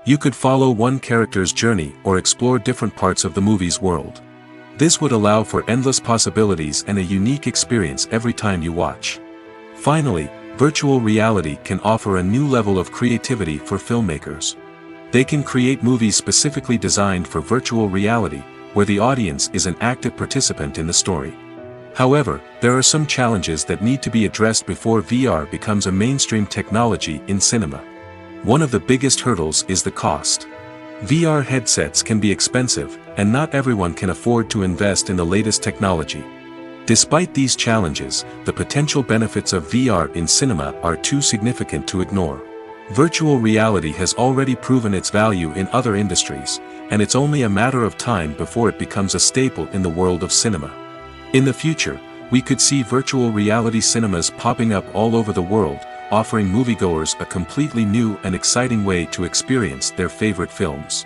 You could follow one character's journey or explore different parts of the movie's world. This would allow for endless possibilities and a unique experience every time you watch. Finally, virtual reality can offer a new level of creativity for filmmakers. They can create movies specifically designed for virtual reality, where the audience is an active participant in the story. However, there are some challenges that need to be addressed before VR becomes a mainstream technology in cinema. One of the biggest hurdles is the cost. VR headsets can be expensive, and not everyone can afford to invest in the latest technology. Despite these challenges, the potential benefits of VR in cinema are too significant to ignore. Virtual reality has already proven its value in other industries, and it's only a matter of time before it becomes a staple in the world of cinema. In the future, we could see virtual reality cinemas popping up all over the world, offering moviegoers a completely new and exciting way to experience their favorite films.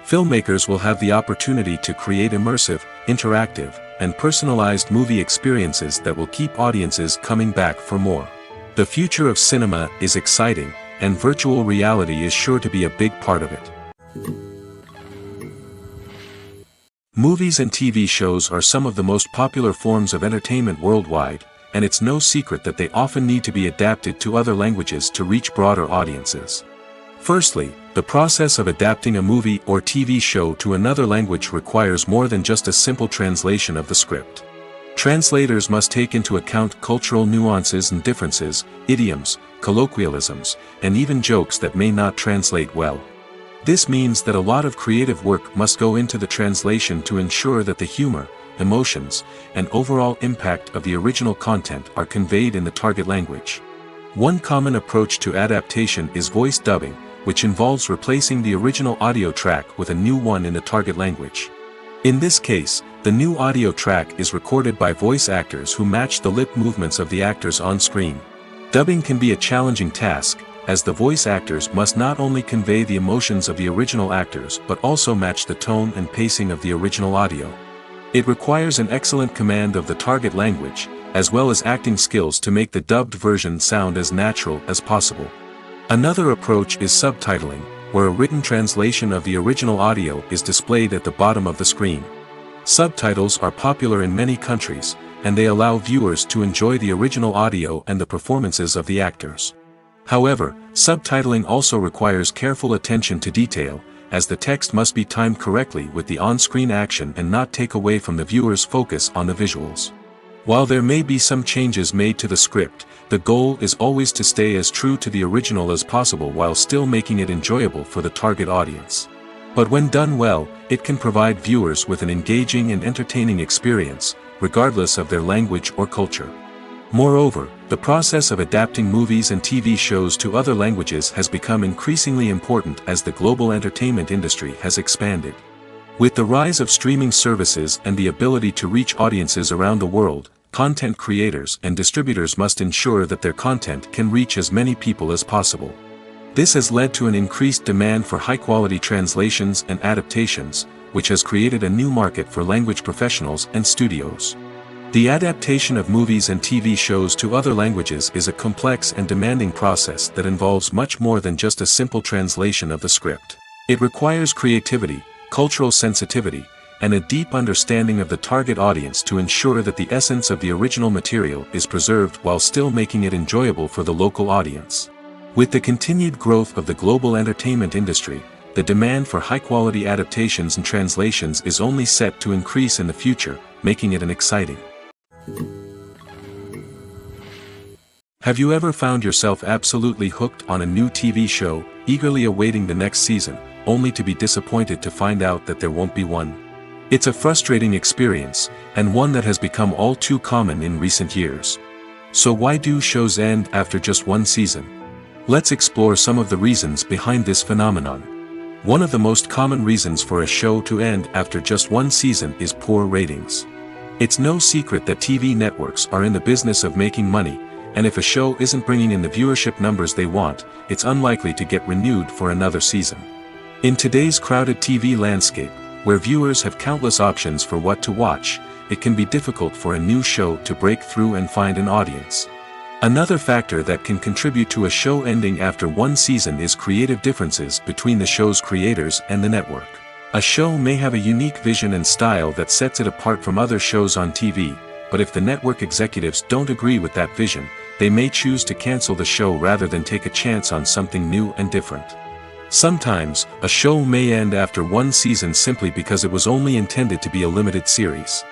Filmmakers will have the opportunity to create immersive, interactive, and personalized movie experiences that will keep audiences coming back for more. The future of cinema is exciting, and virtual reality is sure to be a big part of it. Movies and TV shows are some of the most popular forms of entertainment worldwide, and it's no secret that they often need to be adapted to other languages to reach broader audiences. Firstly, the process of adapting a movie or TV show to another language requires more than just a simple translation of the script. Translators must take into account cultural nuances and differences, idioms, colloquialisms, and even jokes that may not translate well. This means that a lot of creative work must go into the translation to ensure that the humor, emotions, and overall impact of the original content are conveyed in the target language. One common approach to adaptation is voice dubbing, which involves replacing the original audio track with a new one in the target language. In this case, the new audio track is recorded by voice actors who match the lip movements of the actors on screen. Dubbing can be a challenging task, as the voice actors must not only convey the emotions of the original actors but also match the tone and pacing of the original audio. It requires an excellent command of the target language, as well as acting skills to make the dubbed version sound as natural as possible. Another approach is subtitling, where a written translation of the original audio is displayed at the bottom of the screen. Subtitles are popular in many countries, and they allow viewers to enjoy the original audio and the performances of the actors. However, subtitling also requires careful attention to detail, as the text must be timed correctly with the on-screen action and not take away from the viewer's focus on the visuals. While there may be some changes made to the script, the goal is always to stay as true to the original as possible while still making it enjoyable for the target audience. But when done well, it can provide viewers with an engaging and entertaining experience, regardless of their language or culture. Moreover, the process of adapting movies and TV shows to other languages has become increasingly important as the global entertainment industry has expanded. With the rise of streaming services and the ability to reach audiences around the world, content creators and distributors must ensure that their content can reach as many people as possible. This has led to an increased demand for high-quality translations and adaptations, which has created a new market for language professionals and studios. The adaptation of movies and TV shows to other languages is a complex and demanding process that involves much more than just a simple translation of the script. It requires creativity, cultural sensitivity, and a deep understanding of the target audience to ensure that the essence of the original material is preserved while still making it enjoyable for the local audience. With the continued growth of the global entertainment industry, the demand for high-quality adaptations and translations is only set to increase in the future, making it exciting. Have you ever found yourself absolutely hooked on a new TV show, eagerly awaiting the next season, only to be disappointed to find out that there won't be one? It's a frustrating experience, and one that has become all too common in recent years. So why do shows end after just one season? Let's explore some of the reasons behind this phenomenon. One of the most common reasons for a show to end after just one season is poor ratings. It's no secret that TV networks are in the business of making money, and if a show isn't bringing in the viewership numbers they want, it's unlikely to get renewed for another season. In today's crowded TV landscape, where viewers have countless options for what to watch, it can be difficult for a new show to break through and find an audience. Another factor that can contribute to a show ending after one season is creative differences between the show's creators and the network. A show may have a unique vision and style that sets it apart from other shows on TV, but if the network executives don't agree with that vision, they may choose to cancel the show rather than take a chance on something new and different. Sometimes, a show may end after one season simply because it was only intended to be a limited series.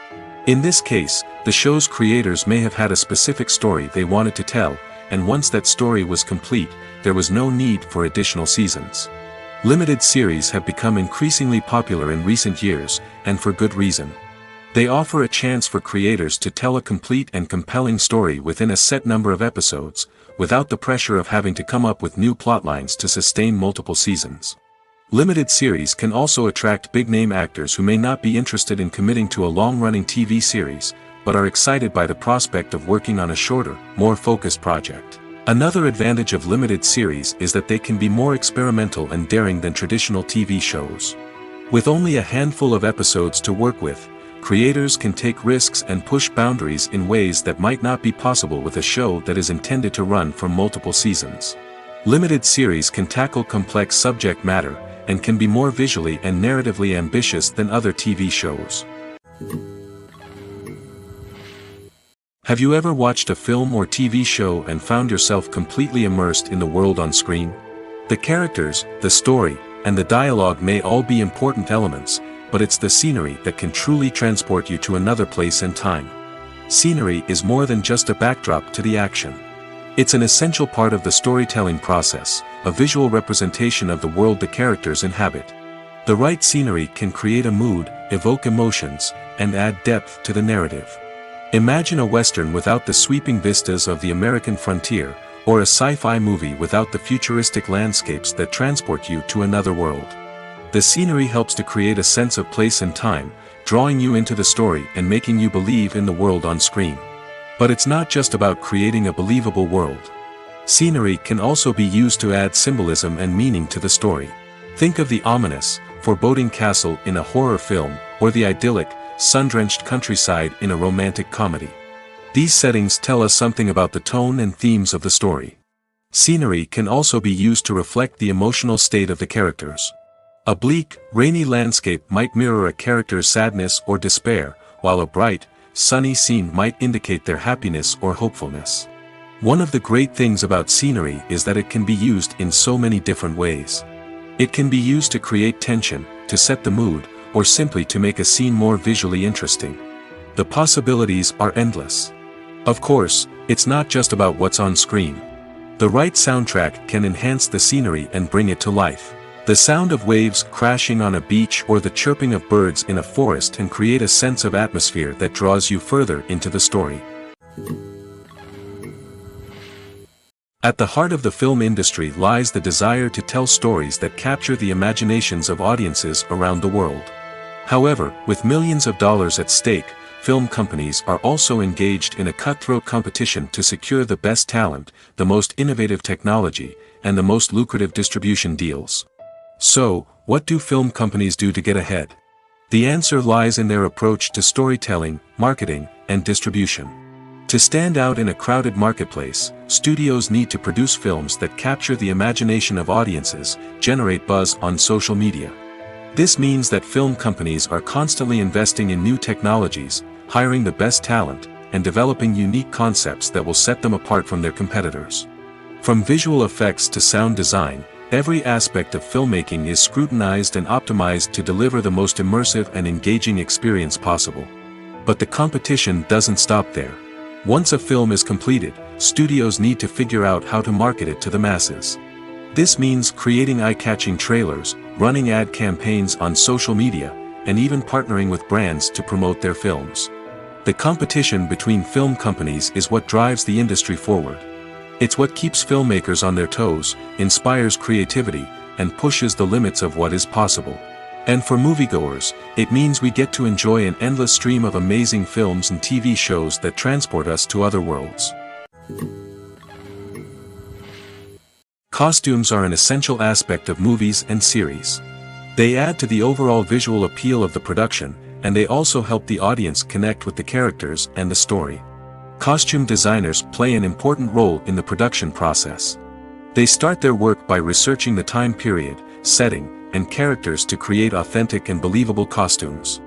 In this case, the show's creators may have had a specific story they wanted to tell, and once that story was complete, there was no need for additional seasons. Limited series have become increasingly popular in recent years, and for good reason. They offer a chance for creators to tell a complete and compelling story within a set number of episodes, without the pressure of having to come up with new plotlines to sustain multiple seasons. Limited series can also attract big-name actors who may not be interested in committing to a long-running TV series, but are excited by the prospect of working on a shorter, more focused project. Another advantage of limited series is that they can be more experimental and daring than traditional TV shows. With only a handful of episodes to work with, creators can take risks and push boundaries in ways that might not be possible with a show that is intended to run for multiple seasons. Limited series can tackle complex subject matter, and can be more visually and narratively ambitious than other TV shows. Have you ever watched a film or TV show and found yourself completely immersed in the world on screen? The characters, the story, and the dialogue may all be important elements, but it's the scenery that can truly transport you to another place and time. Scenery is more than just a backdrop to the action. It's an essential part of the storytelling process, a visual representation of the world the characters inhabit. The right scenery can create a mood, evoke emotions, and add depth to the narrative. Imagine a Western without the sweeping vistas of the American frontier, or a sci-fi movie without the futuristic landscapes that transport you to another world. The scenery helps to create a sense of place and time, drawing you into the story and making you believe in the world on screen. But it's not just about creating a believable world. Scenery can also be used to add symbolism and meaning to the story. Think of the ominous, foreboding castle in a horror film, or the idyllic, sun-drenched countryside in a romantic comedy. These settings tell us something about the tone and themes of the story. Scenery can also be used to reflect the emotional state of the characters. A bleak, rainy landscape might mirror a character's sadness or despair, while a bright, sunny scene might indicate their happiness or hopefulness. One of the great things about scenery is that it can be used in so many different ways. It can be used to create tension, to set the mood, or simply to make a scene more visually interesting. The possibilities are endless. Of course, it's not just about what's on screen. The right soundtrack can enhance the scenery and bring it to life. The sound of waves crashing on a beach or the chirping of birds in a forest can create a sense of atmosphere that draws you further into the story. At the heart of the film industry lies the desire to tell stories that capture the imaginations of audiences around the world. However, with millions of dollars at stake, film companies are also engaged in a cutthroat competition to secure the best talent, the most innovative technology, and the most lucrative distribution deals. So, what do film companies do to get ahead? The answer lies in their approach to storytelling, marketing, and distribution. To stand out in a crowded marketplace, studios need to produce films that capture the imagination of audiences, generate buzz on social media. This means that film companies are constantly investing in new technologies, hiring the best talent, and developing unique concepts that will set them apart from their competitors. From visual effects to sound design, every aspect of filmmaking is scrutinized and optimized to deliver the most immersive and engaging experience possible. But the competition doesn't stop there. Once a film is completed, studios need to figure out how to market it to the masses. This means creating eye-catching trailers, running ad campaigns on social media, and even partnering with brands to promote their films. The competition between film companies is what drives the industry forward. It's what keeps filmmakers on their toes, inspires creativity, and pushes the limits of what is possible. And for moviegoers, it means we get to enjoy an endless stream of amazing films and TV shows that transport us to other worlds. Costumes are an essential aspect of movies and series. They add to the overall visual appeal of the production, and they also help the audience connect with the characters and the story. Costume designers play an important role in the production process. They start their work by researching the time period, setting, and characters to create authentic and believable costumes.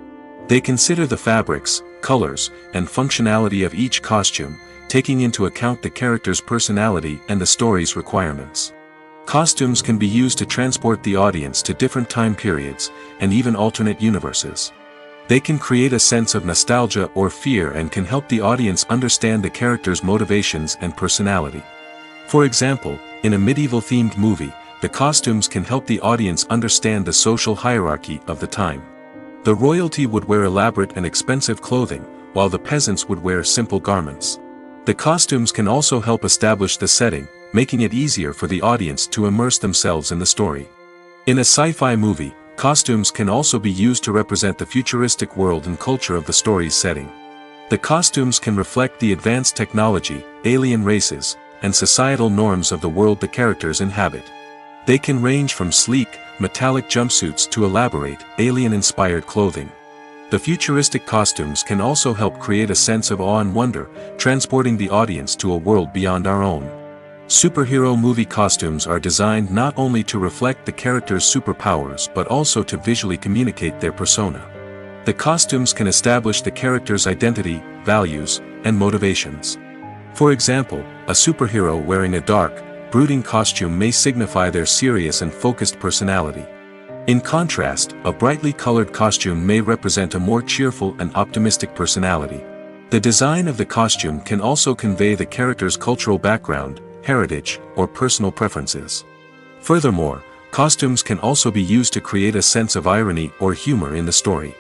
They consider the fabrics, colors, and functionality of each costume, taking into account the character's personality and the story's requirements. Costumes can be used to transport the audience to different time periods, and even alternate universes. They can create a sense of nostalgia or fear and can help the audience understand the character's motivations and personality. For example, in a medieval-themed movie, the costumes can help the audience understand the social hierarchy of the time. The royalty would wear elaborate and expensive clothing, while the peasants would wear simple garments. The costumes can also help establish the setting, making it easier for the audience to immerse themselves in the story. In a sci-fi movie, costumes can also be used to represent the futuristic world and culture of the story's setting. The costumes can reflect the advanced technology, alien races, and societal norms of the world the characters inhabit. They can range from sleek, metallic jumpsuits to elaborate, alien-inspired clothing. The futuristic costumes can also help create a sense of awe and wonder, transporting the audience to a world beyond our own. Superhero movie costumes are designed not only to reflect the character's superpowers but also to visually communicate their persona. The costumes can establish the character's identity, values, and motivations. For example, a superhero wearing a dark, brooding costume may signify their serious and focused personality. In contrast, a brightly colored costume may represent a more cheerful and optimistic personality. The design of the costume can also convey the character's cultural background, heritage, or personal preferences. Furthermore, costumes can also be used to create a sense of irony or humor in the story.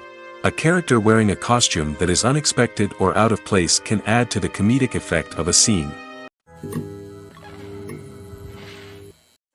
A character wearing a costume that is unexpected or out of place can add to the comedic effect of a scene.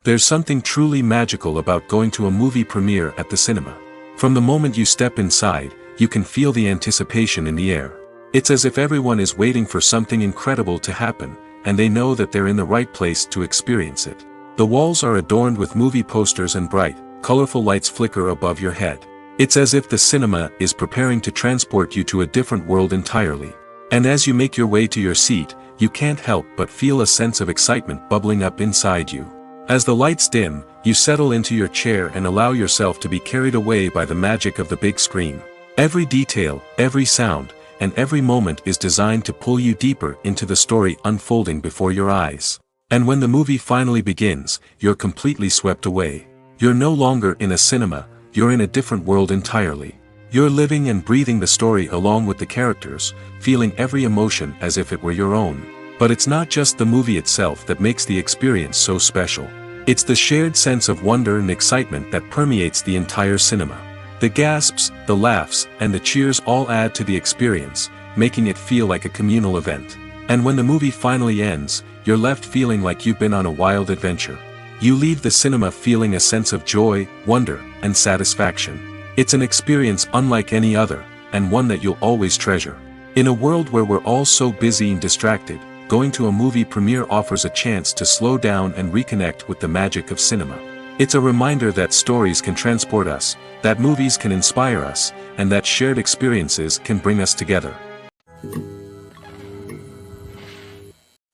There's something truly magical about going to a movie premiere at the cinema. From the moment you step inside, you can feel the anticipation in the air. It's as if everyone is waiting for something incredible to happen, and they know that they're in the right place to experience it. The walls are adorned with movie posters and bright, colorful lights flicker above your head. It's as if the cinema is preparing to transport you to a different world entirely. And as you make your way to your seat, you can't help but feel a sense of excitement bubbling up inside you. As the lights dim, you settle into your chair and allow yourself to be carried away by the magic of the big screen. Every detail, every sound, and every moment is designed to pull you deeper into the story unfolding before your eyes. And when the movie finally begins, you're completely swept away. You're no longer in a cinema, you're in a different world entirely. You're living and breathing the story along with the characters, feeling every emotion as if it were your own. But it's not just the movie itself that makes the experience so special. It's the shared sense of wonder and excitement that permeates the entire cinema. The gasps, the laughs, and the cheers all add to the experience, making it feel like a communal event. And when the movie finally ends, you're left feeling like you've been on a wild adventure. You leave the cinema feeling a sense of joy, wonder, and satisfaction. It's an experience unlike any other, and one that you'll always treasure. In a world where we're all so busy and distracted, going to a movie premiere offers a chance to slow down and reconnect with the magic of cinema. It's a reminder that stories can transport us, that movies can inspire us, and that shared experiences can bring us together.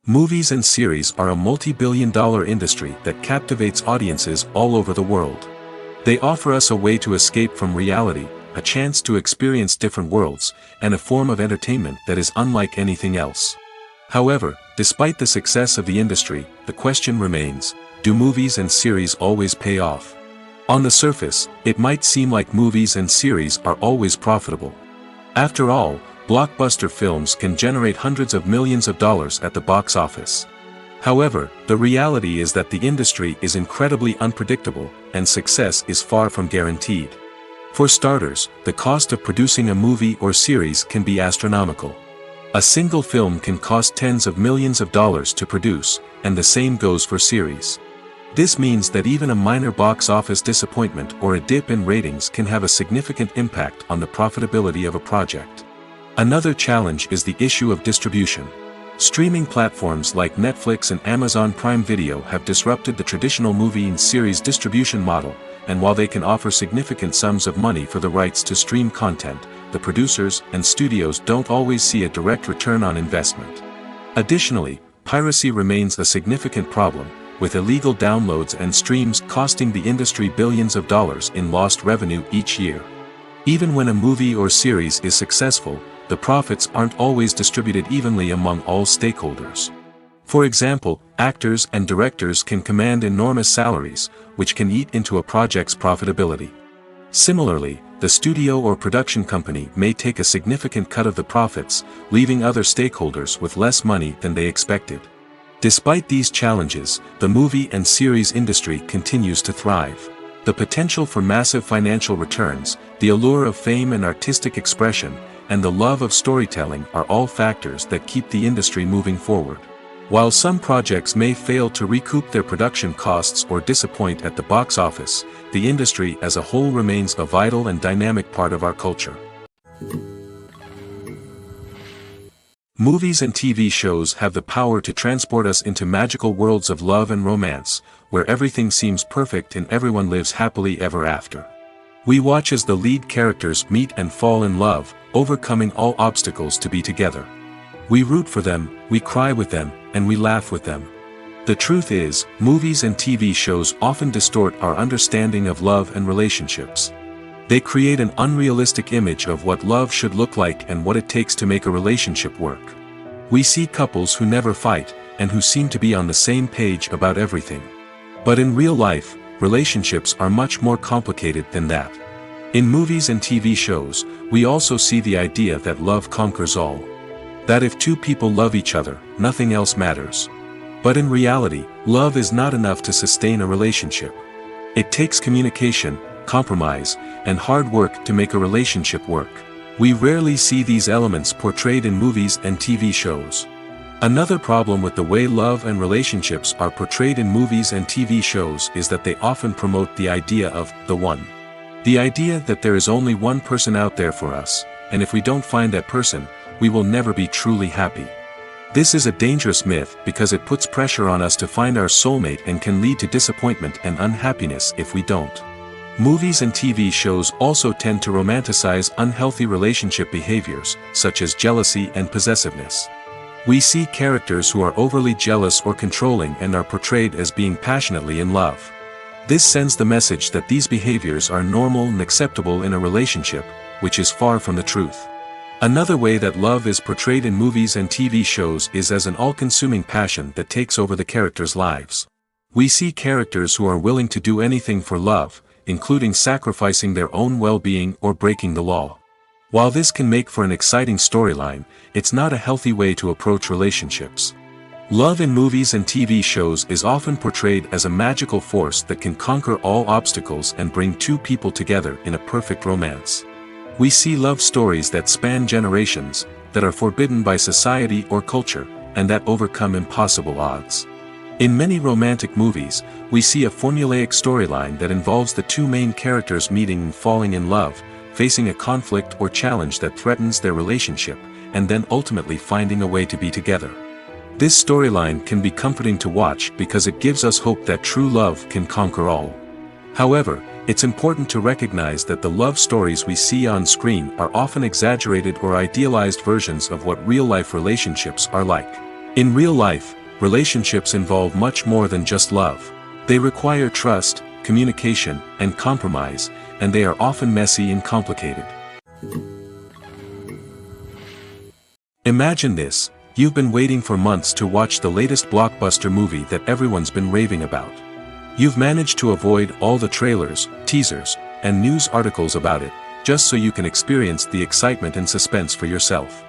Movies and series are a multi-billion-dollar industry that captivates audiences all over the world. They offer us a way to escape from reality, a chance to experience different worlds, and a form of entertainment that is unlike anything else. However, despite the success of the industry, the question remains, do movies and series always pay off? On the surface, it might seem like movies and series are always profitable. After all, blockbuster films can generate hundreds of millions of dollars at the box office. However, the reality is that the industry is incredibly unpredictable, and success is far from guaranteed. For starters, the cost of producing a movie or series can be astronomical. A single film can cost tens of millions of dollars to produce, and the same goes for series. This means that even a minor box office disappointment or a dip in ratings can have a significant impact on the profitability of a project. Another challenge is the issue of distribution. Streaming platforms like Netflix and Amazon Prime Video have disrupted the traditional movie and series distribution model, and while they can offer significant sums of money for the rights to stream content, the producers and studios don't always see a direct return on investment. Additionally, piracy remains a significant problem, with illegal downloads and streams costing the industry billions of dollars in lost revenue each year. Even when a movie or series is successful, the profits aren't always distributed evenly among all stakeholders. For example, actors and directors can command enormous salaries, which can eat into a project's profitability. Similarly, the studio or production company may take a significant cut of the profits, leaving other stakeholders with less money than they expected. Despite these challenges, the movie and series industry continues to thrive. The potential for massive financial returns, the allure of fame and artistic expression, and the love of storytelling are all factors that keep the industry moving forward. While some projects may fail to recoup their production costs or disappoint at the box office, the industry as a whole remains a vital and dynamic part of our culture. Movies and TV shows have the power to transport us into magical worlds of love and romance, where everything seems perfect and everyone lives happily ever after. We watch as the lead characters meet and fall in love, overcoming all obstacles to be together. We root for them, we cry with them, and we laugh with them. The truth is, movies and TV shows often distort our understanding of love and relationships. They create an unrealistic image of what love should look like and what it takes to make a relationship work. We see couples who never fight, and who seem to be on the same page about everything. But in real life, relationships are much more complicated than that. In movies and TV shows, we also see the idea that love conquers all. That if two people love each other, nothing else matters. But in reality, love is not enough to sustain a relationship. It takes communication, compromise, and hard work to make a relationship work. We rarely see these elements portrayed in movies and TV shows. Another problem with the way love and relationships are portrayed in movies and TV shows is that they often promote the idea of the one. The idea that there is only one person out there for us, and if we don't find that person, we will never be truly happy. This is a dangerous myth because it puts pressure on us to find our soulmate and can lead to disappointment and unhappiness if we don't. Movies and TV shows also tend to romanticize unhealthy relationship behaviors, such as jealousy and possessiveness. We see characters who are overly jealous or controlling and are portrayed as being passionately in love. This sends the message that these behaviors are normal and acceptable in a relationship, which is far from the truth. Another way that love is portrayed in movies and TV shows is as an all-consuming passion that takes over the characters' lives. We see characters who are willing to do anything for love, including sacrificing their own well-being or breaking the law. While this can make for an exciting storyline, it's not a healthy way to approach relationships. Love in movies and TV shows is often portrayed as a magical force that can conquer all obstacles and bring two people together in a perfect romance. We see love stories that span generations, that are forbidden by society or culture, and that overcome impossible odds. In many romantic movies, we see a formulaic storyline that involves the two main characters meeting and falling in love, facing a conflict or challenge that threatens their relationship, and then ultimately finding a way to be together. This storyline can be comforting to watch because it gives us hope that true love can conquer all. However, it's important to recognize that the love stories we see on screen are often exaggerated or idealized versions of what real-life relationships are like. In real life, relationships involve much more than just love. They require trust, communication, and compromise, and they are often messy and complicated. Imagine this: you've been waiting for months to watch the latest blockbuster movie that everyone's been raving about. You've managed to avoid all the trailers, teasers, and news articles about it, just so you can experience the excitement and suspense for yourself.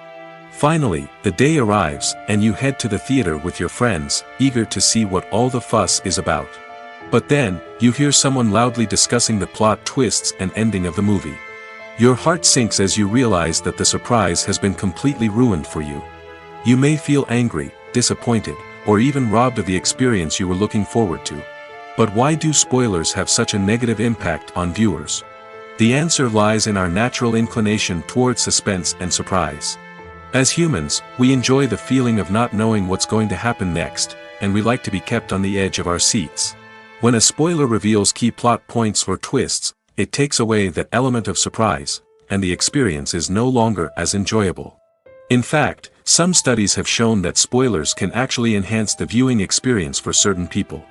Finally, the day arrives, and you head to the theater with your friends, eager to see what all the fuss is about. But then, you hear someone loudly discussing the plot twists and ending of the movie. Your heart sinks as you realize that the surprise has been completely ruined for you. You may feel angry, disappointed, or even robbed of the experience you were looking forward to. But why do spoilers have such a negative impact on viewers? The answer lies in our natural inclination towards suspense and surprise. As humans, we enjoy the feeling of not knowing what's going to happen next, and we like to be kept on the edge of our seats. When a spoiler reveals key plot points or twists, it takes away that element of surprise, and the experience is no longer as enjoyable. In fact, some studies have shown that spoilers can actually enhance the viewing experience for certain people.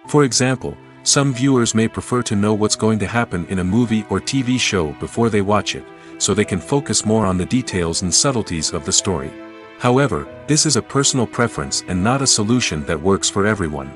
For example, some viewers may prefer to know what's going to happen in a movie or TV show before they watch it, so they can focus more on the details and subtleties of the story. However, this is a personal preference and not a solution that works for everyone.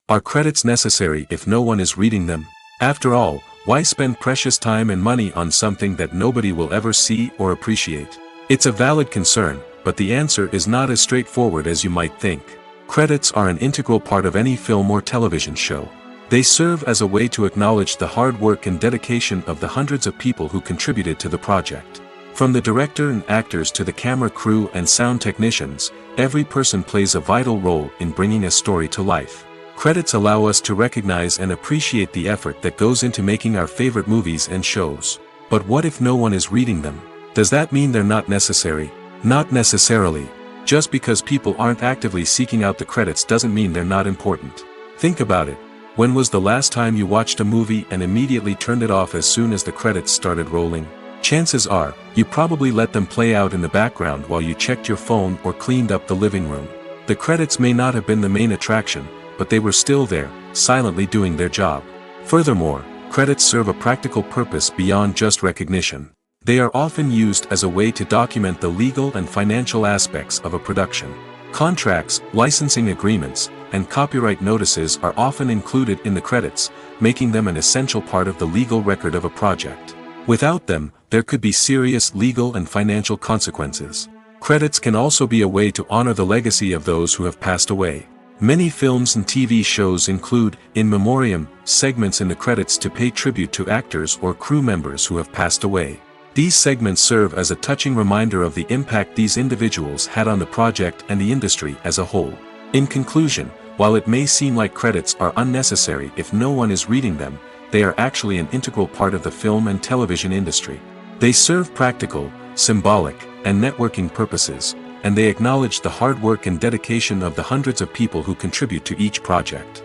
Are credits necessary if no one is reading them? After all, why spend precious time and money on something that nobody will ever see or appreciate? It's a valid concern, but the answer is not as straightforward as you might think. Credits are an integral part of any film or television show. They serve as a way to acknowledge the hard work and dedication of the hundreds of people who contributed to the project. From the director and actors to the camera crew and sound technicians, every person plays a vital role in bringing a story to life. Credits allow us to recognize and appreciate the effort that goes into making our favorite movies and shows. But what if no one is reading them? Does that mean they're not necessary? Not necessarily. Just because people aren't actively seeking out the credits doesn't mean they're not important. Think about it. When was the last time you watched a movie and immediately turned it off as soon as the credits started rolling? Chances are, you probably let them play out in the background while you checked your phone or cleaned up the living room. The credits may not have been the main attraction, but they were still there, silently doing their job. Furthermore, credits serve a practical purpose beyond just recognition. They are often used as a way to document the legal and financial aspects of a production. Contracts, licensing agreements, and copyright notices are often included in the credits, making them an essential part of the legal record of a project. Without them, there could be serious legal and financial consequences. Credits can also be a way to honor the legacy of those who have passed away. Many films and TV shows include, in memoriam, segments in the credits to pay tribute to actors or crew members who have passed away. These segments serve as a touching reminder of the impact these individuals had on the project and the industry as a whole. In conclusion, while it may seem like credits are unnecessary if no one is reading them, they are actually an integral part of the film and television industry. They serve practical, symbolic, and networking purposes, and they acknowledge the hard work and dedication of the hundreds of people who contribute to each project.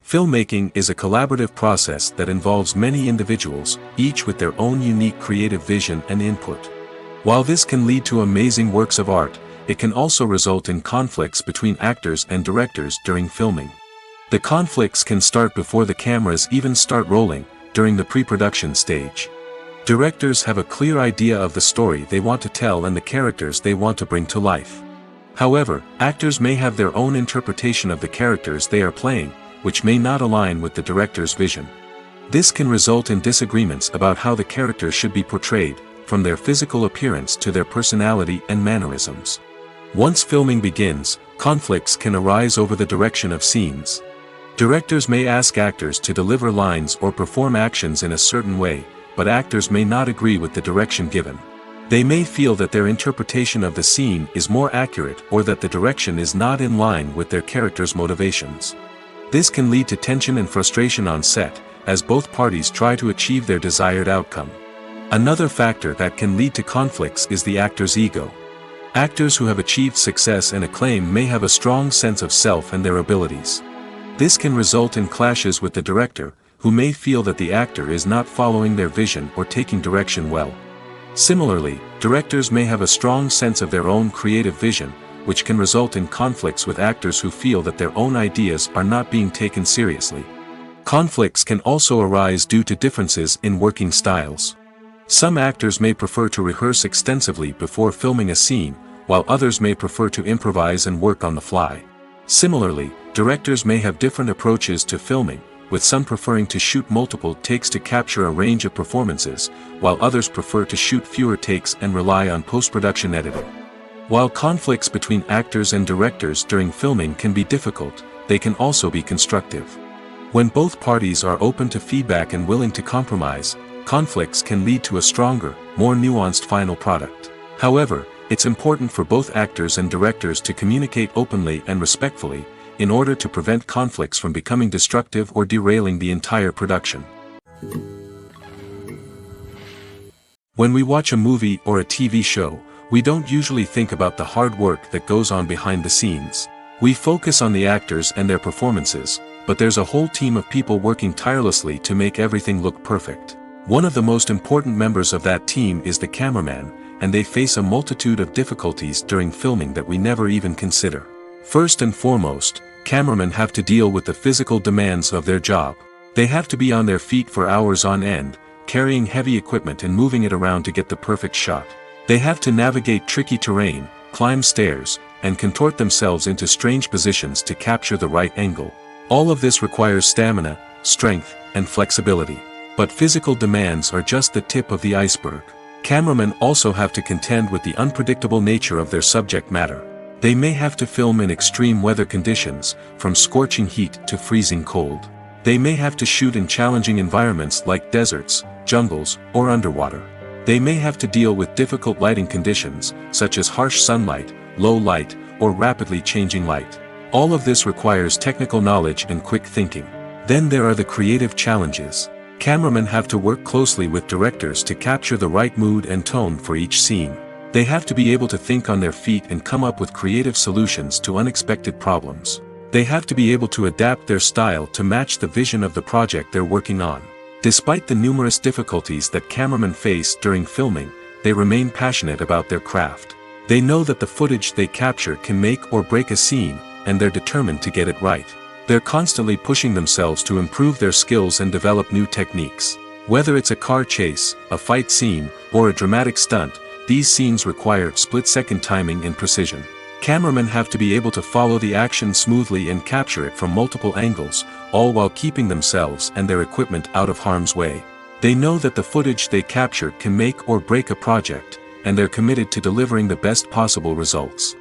Filmmaking is a collaborative process that involves many individuals, each with their own unique creative vision and input. While this can lead to amazing works of art, it can also result in conflicts between actors and directors during filming. The conflicts can start before the cameras even start rolling, during the pre-production stage. Directors have a clear idea of the story they want to tell and the characters they want to bring to life. However, actors may have their own interpretation of the characters they are playing, which may not align with the director's vision. This can result in disagreements about how the characters should be portrayed, from their physical appearance to their personality and mannerisms. Once filming begins, conflicts can arise over the direction of scenes. Directors may ask actors to deliver lines or perform actions in a certain way, but actors may not agree with the direction given. They may feel that their interpretation of the scene is more accurate or that the direction is not in line with their character's motivations. This can lead to tension and frustration on set, as both parties try to achieve their desired outcome. Another factor that can lead to conflicts is the actor's ego. Actors who have achieved success and acclaim may have a strong sense of self and their abilities. This can result in clashes with the director, who may feel that the actor is not following their vision or taking direction well. Similarly, directors may have a strong sense of their own creative vision, which can result in conflicts with actors who feel that their own ideas are not being taken seriously. Conflicts can also arise due to differences in working styles. Some actors may prefer to rehearse extensively before filming a scene, while others may prefer to improvise and work on the fly. Similarly, directors may have different approaches to filming, with some preferring to shoot multiple takes to capture a range of performances, while others prefer to shoot fewer takes and rely on post-production editing. While conflicts between actors and directors during filming can be difficult, they can also be constructive. When both parties are open to feedback and willing to compromise, conflicts can lead to a stronger, more nuanced final product. However, it's important for both actors and directors to communicate openly and respectfully, in order to prevent conflicts from becoming destructive or derailing the entire production. When we watch a movie or a TV show, we don't usually think about the hard work that goes on behind the scenes. We focus on the actors and their performances, but there's a whole team of people working tirelessly to make everything look perfect. One of the most important members of that team is the cameraman, and they face a multitude of difficulties during filming that we never even consider. First and foremost, cameramen have to deal with the physical demands of their job. They have to be on their feet for hours on end, carrying heavy equipment and moving it around to get the perfect shot. They have to navigate tricky terrain, climb stairs, and contort themselves into strange positions to capture the right angle. All of this requires stamina, strength, and flexibility. But physical demands are just the tip of the iceberg. Cameramen also have to contend with the unpredictable nature of their subject matter. They may have to film in extreme weather conditions, from scorching heat to freezing cold. They may have to shoot in challenging environments like deserts, jungles, or underwater. They may have to deal with difficult lighting conditions, such as harsh sunlight, low light, or rapidly changing light. All of this requires technical knowledge and quick thinking. Then there are the creative challenges. Cameramen have to work closely with directors to capture the right mood and tone for each scene. They have to be able to think on their feet and come up with creative solutions to unexpected problems. They have to be able to adapt their style to match the vision of the project they're working on. Despite the numerous difficulties that cameramen face during filming, they remain passionate about their craft. They know that the footage they capture can make or break a scene, and they're determined to get it right. They're constantly pushing themselves to improve their skills and develop new techniques. Whether it's a car chase, a fight scene, or a dramatic stunt, these scenes require split-second timing and precision. Cameramen have to be able to follow the action smoothly and capture it from multiple angles, all while keeping themselves and their equipment out of harm's way. They know that the footage they capture can make or break a project, and they're committed to delivering the best possible results.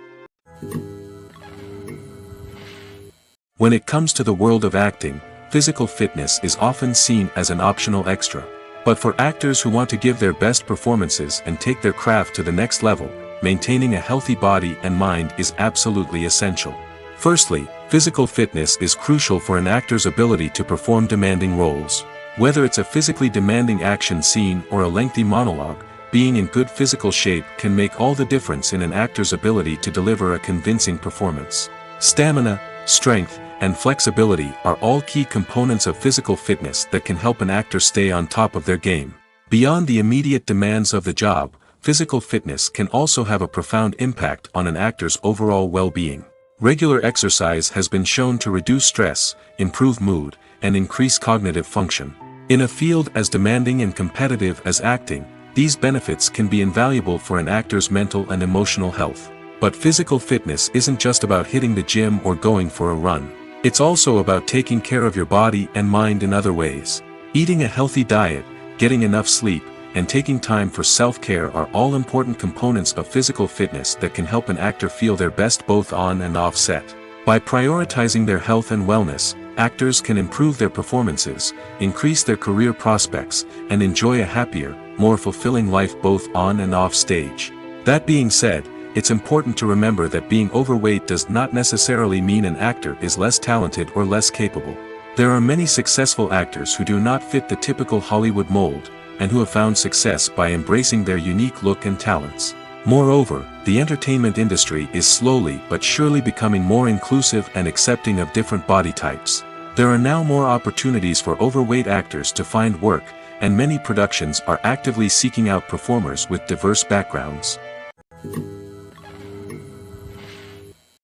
When it comes to the world of acting, physical fitness is often seen as an optional extra. But for actors who want to give their best performances and take their craft to the next level, maintaining a healthy body and mind is absolutely essential. Firstly, physical fitness is crucial for an actor's ability to perform demanding roles. Whether it's a physically demanding action scene or a lengthy monologue, being in good physical shape can make all the difference in an actor's ability to deliver a convincing performance. Stamina, strength, and flexibility are all key components of physical fitness that can help an actor stay on top of their game. Beyond the immediate demands of the job, physical fitness can also have a profound impact on an actor's overall well-being. Regular exercise has been shown to reduce stress, improve mood, and increase cognitive function. In a field as demanding and competitive as acting, these benefits can be invaluable for an actor's mental and emotional health. But physical fitness isn't just about hitting the gym or going for a run. It's also about taking care of your body and mind in other ways. Eating a healthy diet, getting enough sleep, and taking time for self-care are all important components of physical fitness that can help an actor feel their best both on and off set. By prioritizing their health and wellness, actors can improve their performances, increase their career prospects, and enjoy a happier, more fulfilling life both on and off stage. That being said, it's important to remember that being overweight does not necessarily mean an actor is less talented or less capable. There are many successful actors who do not fit the typical Hollywood mold, and who have found success by embracing their unique look and talents. Moreover, the entertainment industry is slowly but surely becoming more inclusive and accepting of different body types. There are now more opportunities for overweight actors to find work, and many productions are actively seeking out performers with diverse backgrounds.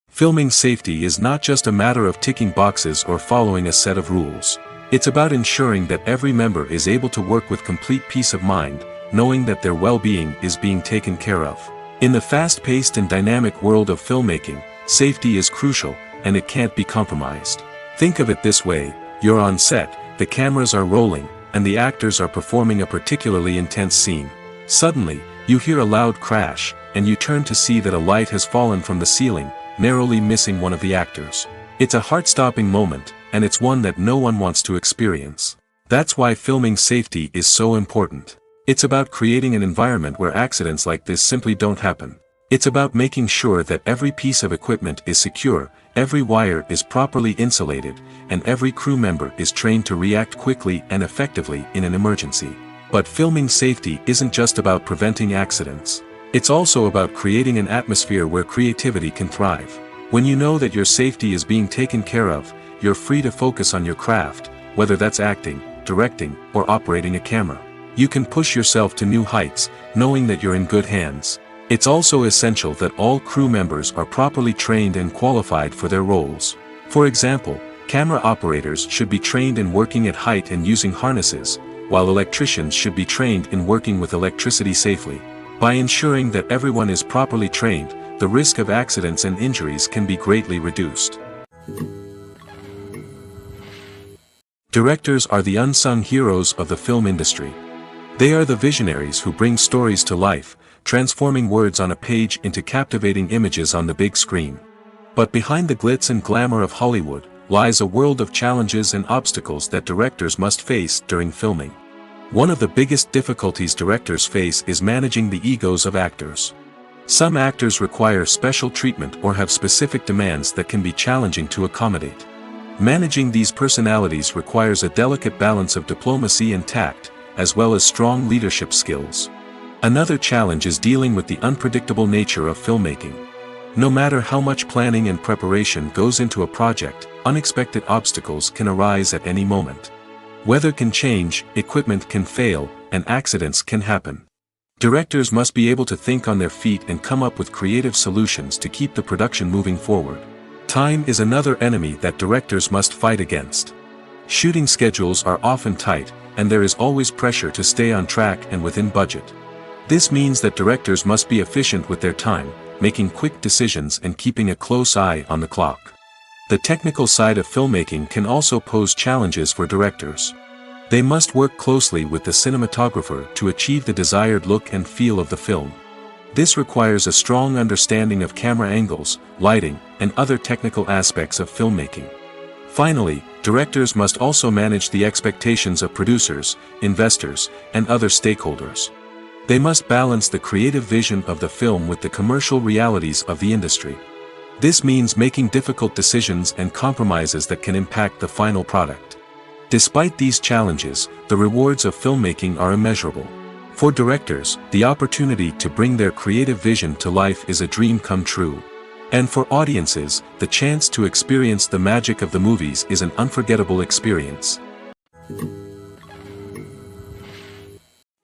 Filming safety is not just a matter of ticking boxes or following a set of rules. It's about ensuring that every member is able to work with complete peace of mind, knowing that their well-being is being taken care of. In the fast-paced and dynamic world of filmmaking, safety is crucial, and it can't be compromised. Think of it this way: you're on set, the cameras are rolling, and the actors are performing a particularly intense scene. Suddenly, you hear a loud crash, and you turn to see that a light has fallen from the ceiling, narrowly missing one of the actors. It's a heart-stopping moment, and it's one that no one wants to experience. That's why filming safety is so important. It's about creating an environment where accidents like this simply don't happen. It's about making sure that every piece of equipment is secure, every wire is properly insulated, and every crew member is trained to react quickly and effectively in an emergency. But filming safety isn't just about preventing accidents. It's also about creating an atmosphere where creativity can thrive. When you know that your safety is being taken care of, you're free to focus on your craft, whether that's acting, directing, or operating a camera. You can push yourself to new heights, knowing that you're in good hands. It's also essential that all crew members are properly trained and qualified for their roles. For example, camera operators should be trained in working at height and using harnesses, while electricians should be trained in working with electricity safely. By ensuring that everyone is properly trained, the risk of accidents and injuries can be greatly reduced. Directors are the unsung heroes of the film industry. They are the visionaries who bring stories to life, transforming words on a page into captivating images on the big screen. But behind the glitz and glamour of Hollywood lies a world of challenges and obstacles that directors must face during filming. One of the biggest difficulties directors face is managing the egos of actors. Some actors require special treatment or have specific demands that can be challenging to accommodate. Managing these personalities requires a delicate balance of diplomacy and tact, as well as strong leadership skills. Another challenge is dealing with the unpredictable nature of filmmaking. No matter how much planning and preparation goes into a project, unexpected obstacles can arise at any moment. Weather can change, equipment can fail, and accidents can happen. Directors must be able to think on their feet and come up with creative solutions to keep the production moving forward. Time is another enemy that directors must fight against. Shooting schedules are often tight, and there is always pressure to stay on track and within budget. This means that directors must be efficient with their time, making quick decisions and keeping a close eye on the clock. The technical side of filmmaking can also pose challenges for directors. They must work closely with the cinematographer to achieve the desired look and feel of the film. This requires a strong understanding of camera angles, lighting, and other technical aspects of filmmaking. Finally, directors must also manage the expectations of producers, investors, and other stakeholders. They must balance the creative vision of the film with the commercial realities of the industry. This means making difficult decisions and compromises that can impact the final product. Despite these challenges, the rewards of filmmaking are immeasurable. For directors, the opportunity to bring their creative vision to life is a dream come true. And for audiences, the chance to experience the magic of the movies is an unforgettable experience.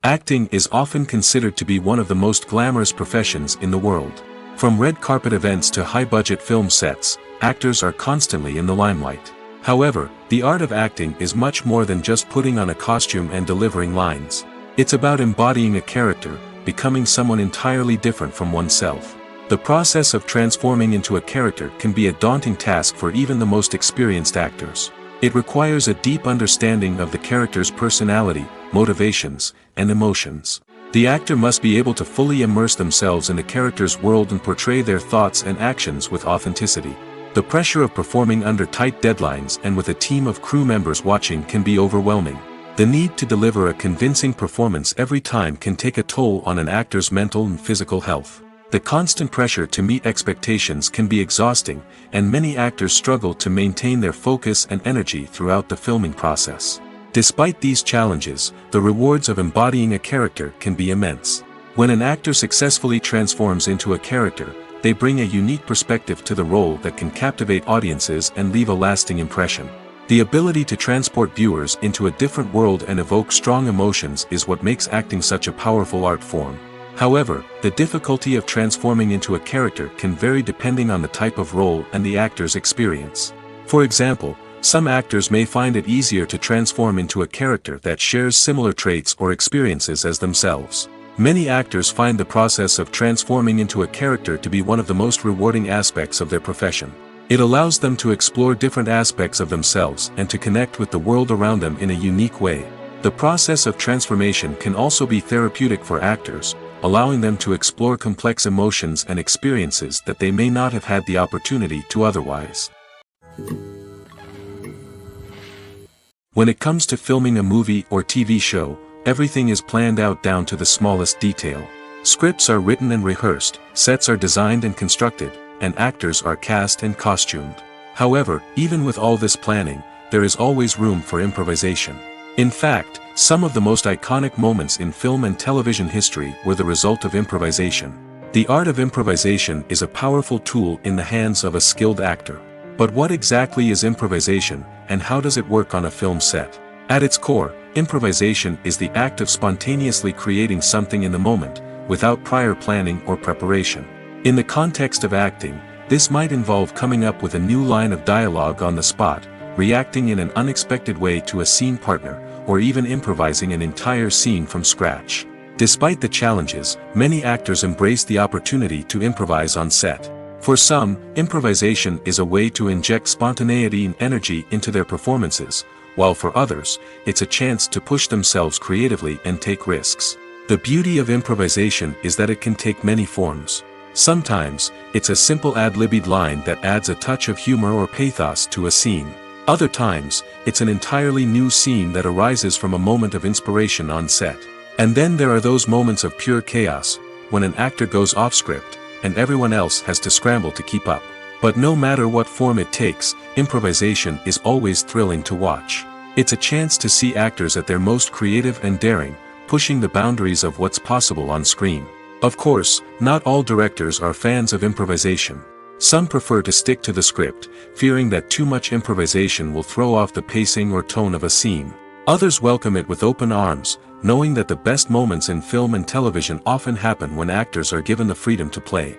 Acting is often considered to be one of the most glamorous professions in the world. From red carpet events to high-budget film sets, actors are constantly in the limelight. However, the art of acting is much more than just putting on a costume and delivering lines. It's about embodying a character, becoming someone entirely different from oneself. The process of transforming into a character can be a daunting task for even the most experienced actors. It requires a deep understanding of the character's personality, motivations, and emotions. The actor must be able to fully immerse themselves in the character's world and portray their thoughts and actions with authenticity. The pressure of performing under tight deadlines and with a team of crew members watching can be overwhelming. The need to deliver a convincing performance every time can take a toll on an actor's mental and physical health. The constant pressure to meet expectations can be exhausting, and many actors struggle to maintain their focus and energy throughout the filming process. Despite these challenges, the rewards of embodying a character can be immense. When an actor successfully transforms into a character, they bring a unique perspective to the role that can captivate audiences and leave a lasting impression. The ability to transport viewers into a different world and evoke strong emotions is what makes acting such a powerful art form. However, the difficulty of transforming into a character can vary depending on the type of role and the actor's experience. For example, some actors may find it easier to transform into a character that shares similar traits or experiences as themselves. Many actors find the process of transforming into a character to be one of the most rewarding aspects of their profession. It allows them to explore different aspects of themselves and to connect with the world around them in a unique way. The process of transformation can also be therapeutic for actors, allowing them to explore complex emotions and experiences that they may not have had the opportunity to otherwise. When it comes to filming a movie or TV show, everything is planned out down to the smallest detail. Scripts are written and rehearsed, sets are designed and constructed, and actors are cast and costumed. However, even with all this planning, there is always room for improvisation. In fact, some of the most iconic moments in film and television history were the result of improvisation. The art of improvisation is a powerful tool in the hands of a skilled actor. But what exactly is improvisation, and how does it work on a film set? At its core, improvisation is the act of spontaneously creating something in the moment, without prior planning or preparation. In the context of acting, this might involve coming up with a new line of dialogue on the spot, reacting in an unexpected way to a scene partner, or even improvising an entire scene from scratch. Despite the challenges, many actors embrace the opportunity to improvise on set. For some, improvisation is a way to inject spontaneity and energy into their performances, while for others, it's a chance to push themselves creatively and take risks. The beauty of improvisation is that it can take many forms. Sometimes, it's a simple ad-libbed line that adds a touch of humor or pathos to a scene. Other times, it's an entirely new scene that arises from a moment of inspiration on set. And then there are those moments of pure chaos, when an actor goes off script, and everyone else has to scramble to keep up. But no matter what form it takes, improvisation is always thrilling to watch. It's a chance to see actors at their most creative and daring, pushing the boundaries of what's possible on screen. Of course, not all directors are fans of improvisation. Some prefer to stick to the script, fearing that too much improvisation will throw off the pacing or tone of a scene. Others welcome it with open arms, knowing that the best moments in film and television often happen when actors are given the freedom to play.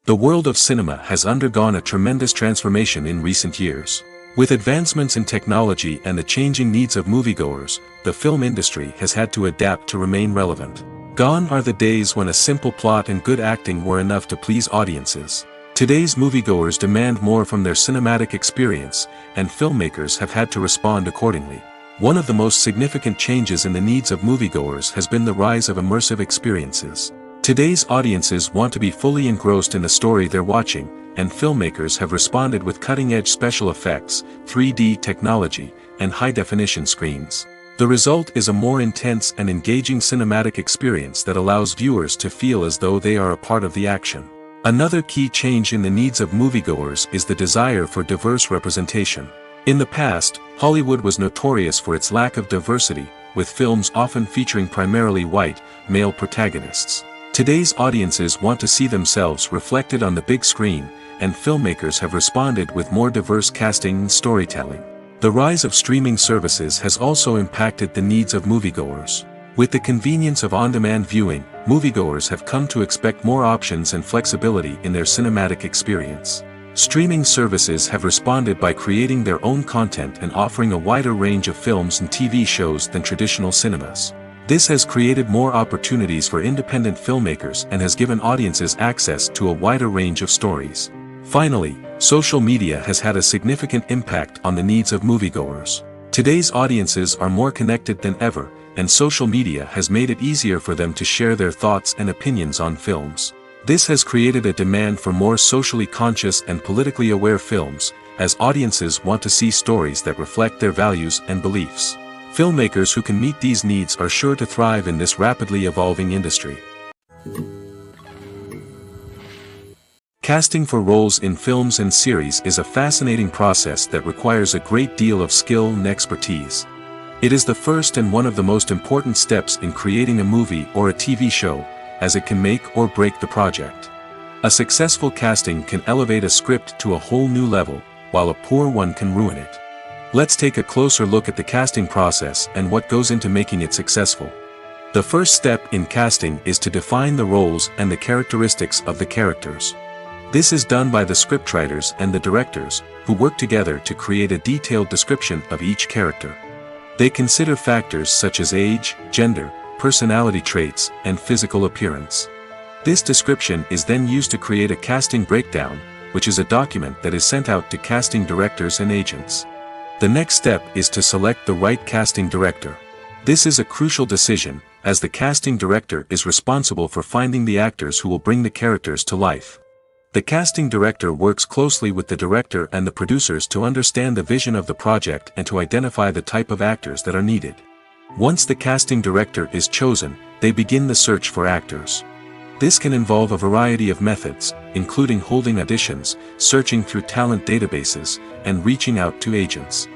The world of cinema has undergone a tremendous transformation in recent years. With advancements in technology and the changing needs of moviegoers, the film industry has had to adapt to remain relevant. Gone are the days when a simple plot and good acting were enough to please audiences. Today's moviegoers demand more from their cinematic experience, and filmmakers have had to respond accordingly. One of the most significant changes in the needs of moviegoers has been the rise of immersive experiences. Today's audiences want to be fully engrossed in the story they're watching, and filmmakers have responded with cutting-edge special effects, 3D technology, and high-definition screens. The result is a more intense and engaging cinematic experience that allows viewers to feel as though they are a part of the action. Another key change in the needs of moviegoers is the desire for diverse representation. In the past, Hollywood was notorious for its lack of diversity, with films often featuring primarily white, male protagonists. Today's audiences want to see themselves reflected on the big screen, and filmmakers have responded with more diverse casting and storytelling. The rise of streaming services has also impacted the needs of moviegoers. With the convenience of on-demand viewing, moviegoers have come to expect more options and flexibility in their cinematic experience. Streaming services have responded by creating their own content and offering a wider range of films and TV shows than traditional cinemas. This has created more opportunities for independent filmmakers and has given audiences access to a wider range of stories. Finally, social media has had a significant impact on the needs of moviegoers. Today's audiences are more connected than ever, and social media has made it easier for them to share their thoughts and opinions on films. This has created a demand for more socially conscious and politically aware films, as audiences want to see stories that reflect their values and beliefs. Filmmakers who can meet these needs are sure to thrive in this rapidly evolving industry. Casting for roles in films and series is a fascinating process that requires a great deal of skill and expertise. It is the first and one of the most important steps in creating a movie or a TV show, as it can make or break the project. A successful casting can elevate a script to a whole new level, while a poor one can ruin it. Let's take a closer look at the casting process and what goes into making it successful. The first step in casting is to define the roles and the characteristics of the characters. This is done by the scriptwriters and the directors, who work together to create a detailed description of each character. They consider factors such as age, gender, personality traits, and physical appearance. This description is then used to create a casting breakdown, which is a document that is sent out to casting directors and agents. The next step is to select the right casting director. This is a crucial decision, as the casting director is responsible for finding the actors who will bring the characters to life. The casting director works closely with the director and the producers to understand the vision of the project and to identify the type of actors that are needed. Once the casting director is chosen, they begin the search for actors. This can involve a variety of methods, including holding auditions, searching through talent databases, and reaching out to agents.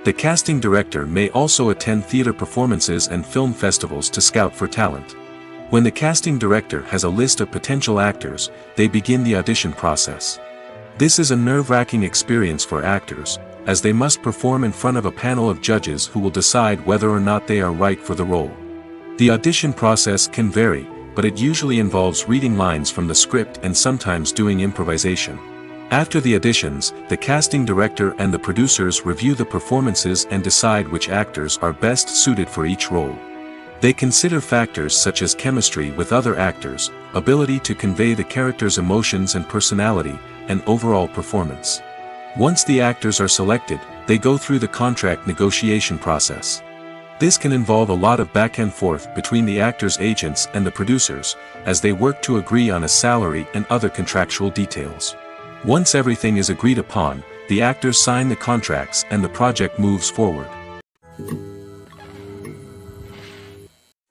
The casting director may also attend theater performances and film festivals to scout for talent. When the casting director has a list of potential actors, they begin the audition process. This is a nerve-wracking experience for actors, as they must perform in front of a panel of judges who will decide whether or not they are right for the role. The audition process can vary, but it usually involves reading lines from the script and sometimes doing improvisation. After the auditions, the casting director and the producers review the performances and decide which actors are best suited for each role. They consider factors such as chemistry with other actors, ability to convey the character's emotions and personality, and overall performance. Once the actors are selected, they go through the contract negotiation process. This can involve a lot of back and forth between the actors' agents and the producers, as they work to agree on a salary and other contractual details. Once everything is agreed upon, the actors sign the contracts and the project moves forward.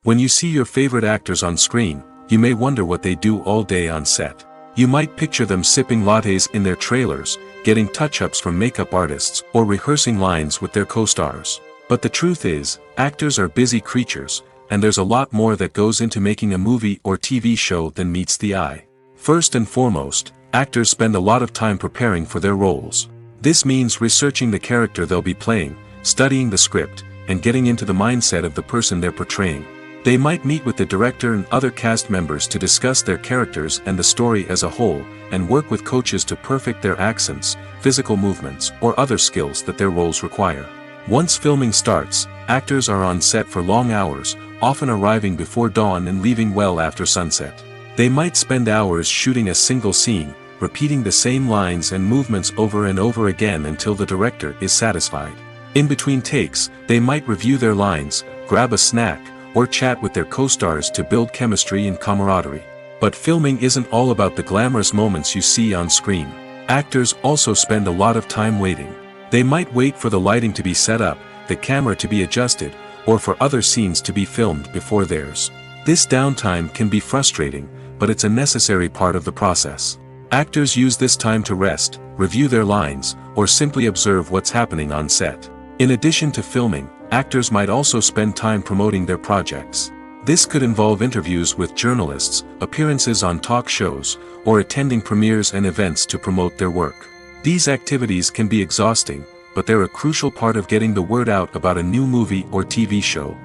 When you see your favorite actors on screen, you may wonder what they do all day on set. You might picture them sipping lattes in their trailers, getting touch-ups from makeup artists, or rehearsing lines with their co-stars. But the truth is, actors are busy creatures, and there's a lot more that goes into making a movie or TV show than meets the eye. First and foremost, actors spend a lot of time preparing for their roles. This means researching the character they'll be playing, studying the script, and getting into the mindset of the person they're portraying. They might meet with the director and other cast members to discuss their characters and the story as a whole, and work with coaches to perfect their accents, physical movements, or other skills that their roles require. Once filming starts, actors are on set for long hours, often arriving before dawn and leaving well after sunset. They might spend hours shooting a single scene, repeating the same lines and movements over and over again until the director is satisfied. In between takes, they might review their lines, grab a snack, or chat with their co-stars to build chemistry and camaraderie. But filming isn't all about the glamorous moments you see on screen. Actors also spend a lot of time waiting. They might wait for the lighting to be set up, the camera to be adjusted, or for other scenes to be filmed before theirs. This downtime can be frustrating, but it's a necessary part of the process. Actors use this time to rest, review their lines, or simply observe what's happening on set. In addition to filming, actors might also spend time promoting their projects. This could involve interviews with journalists, appearances on talk shows, or attending premieres and events to promote their work. These activities can be exhausting, but they're a crucial part of getting the word out about a new movie or TV show.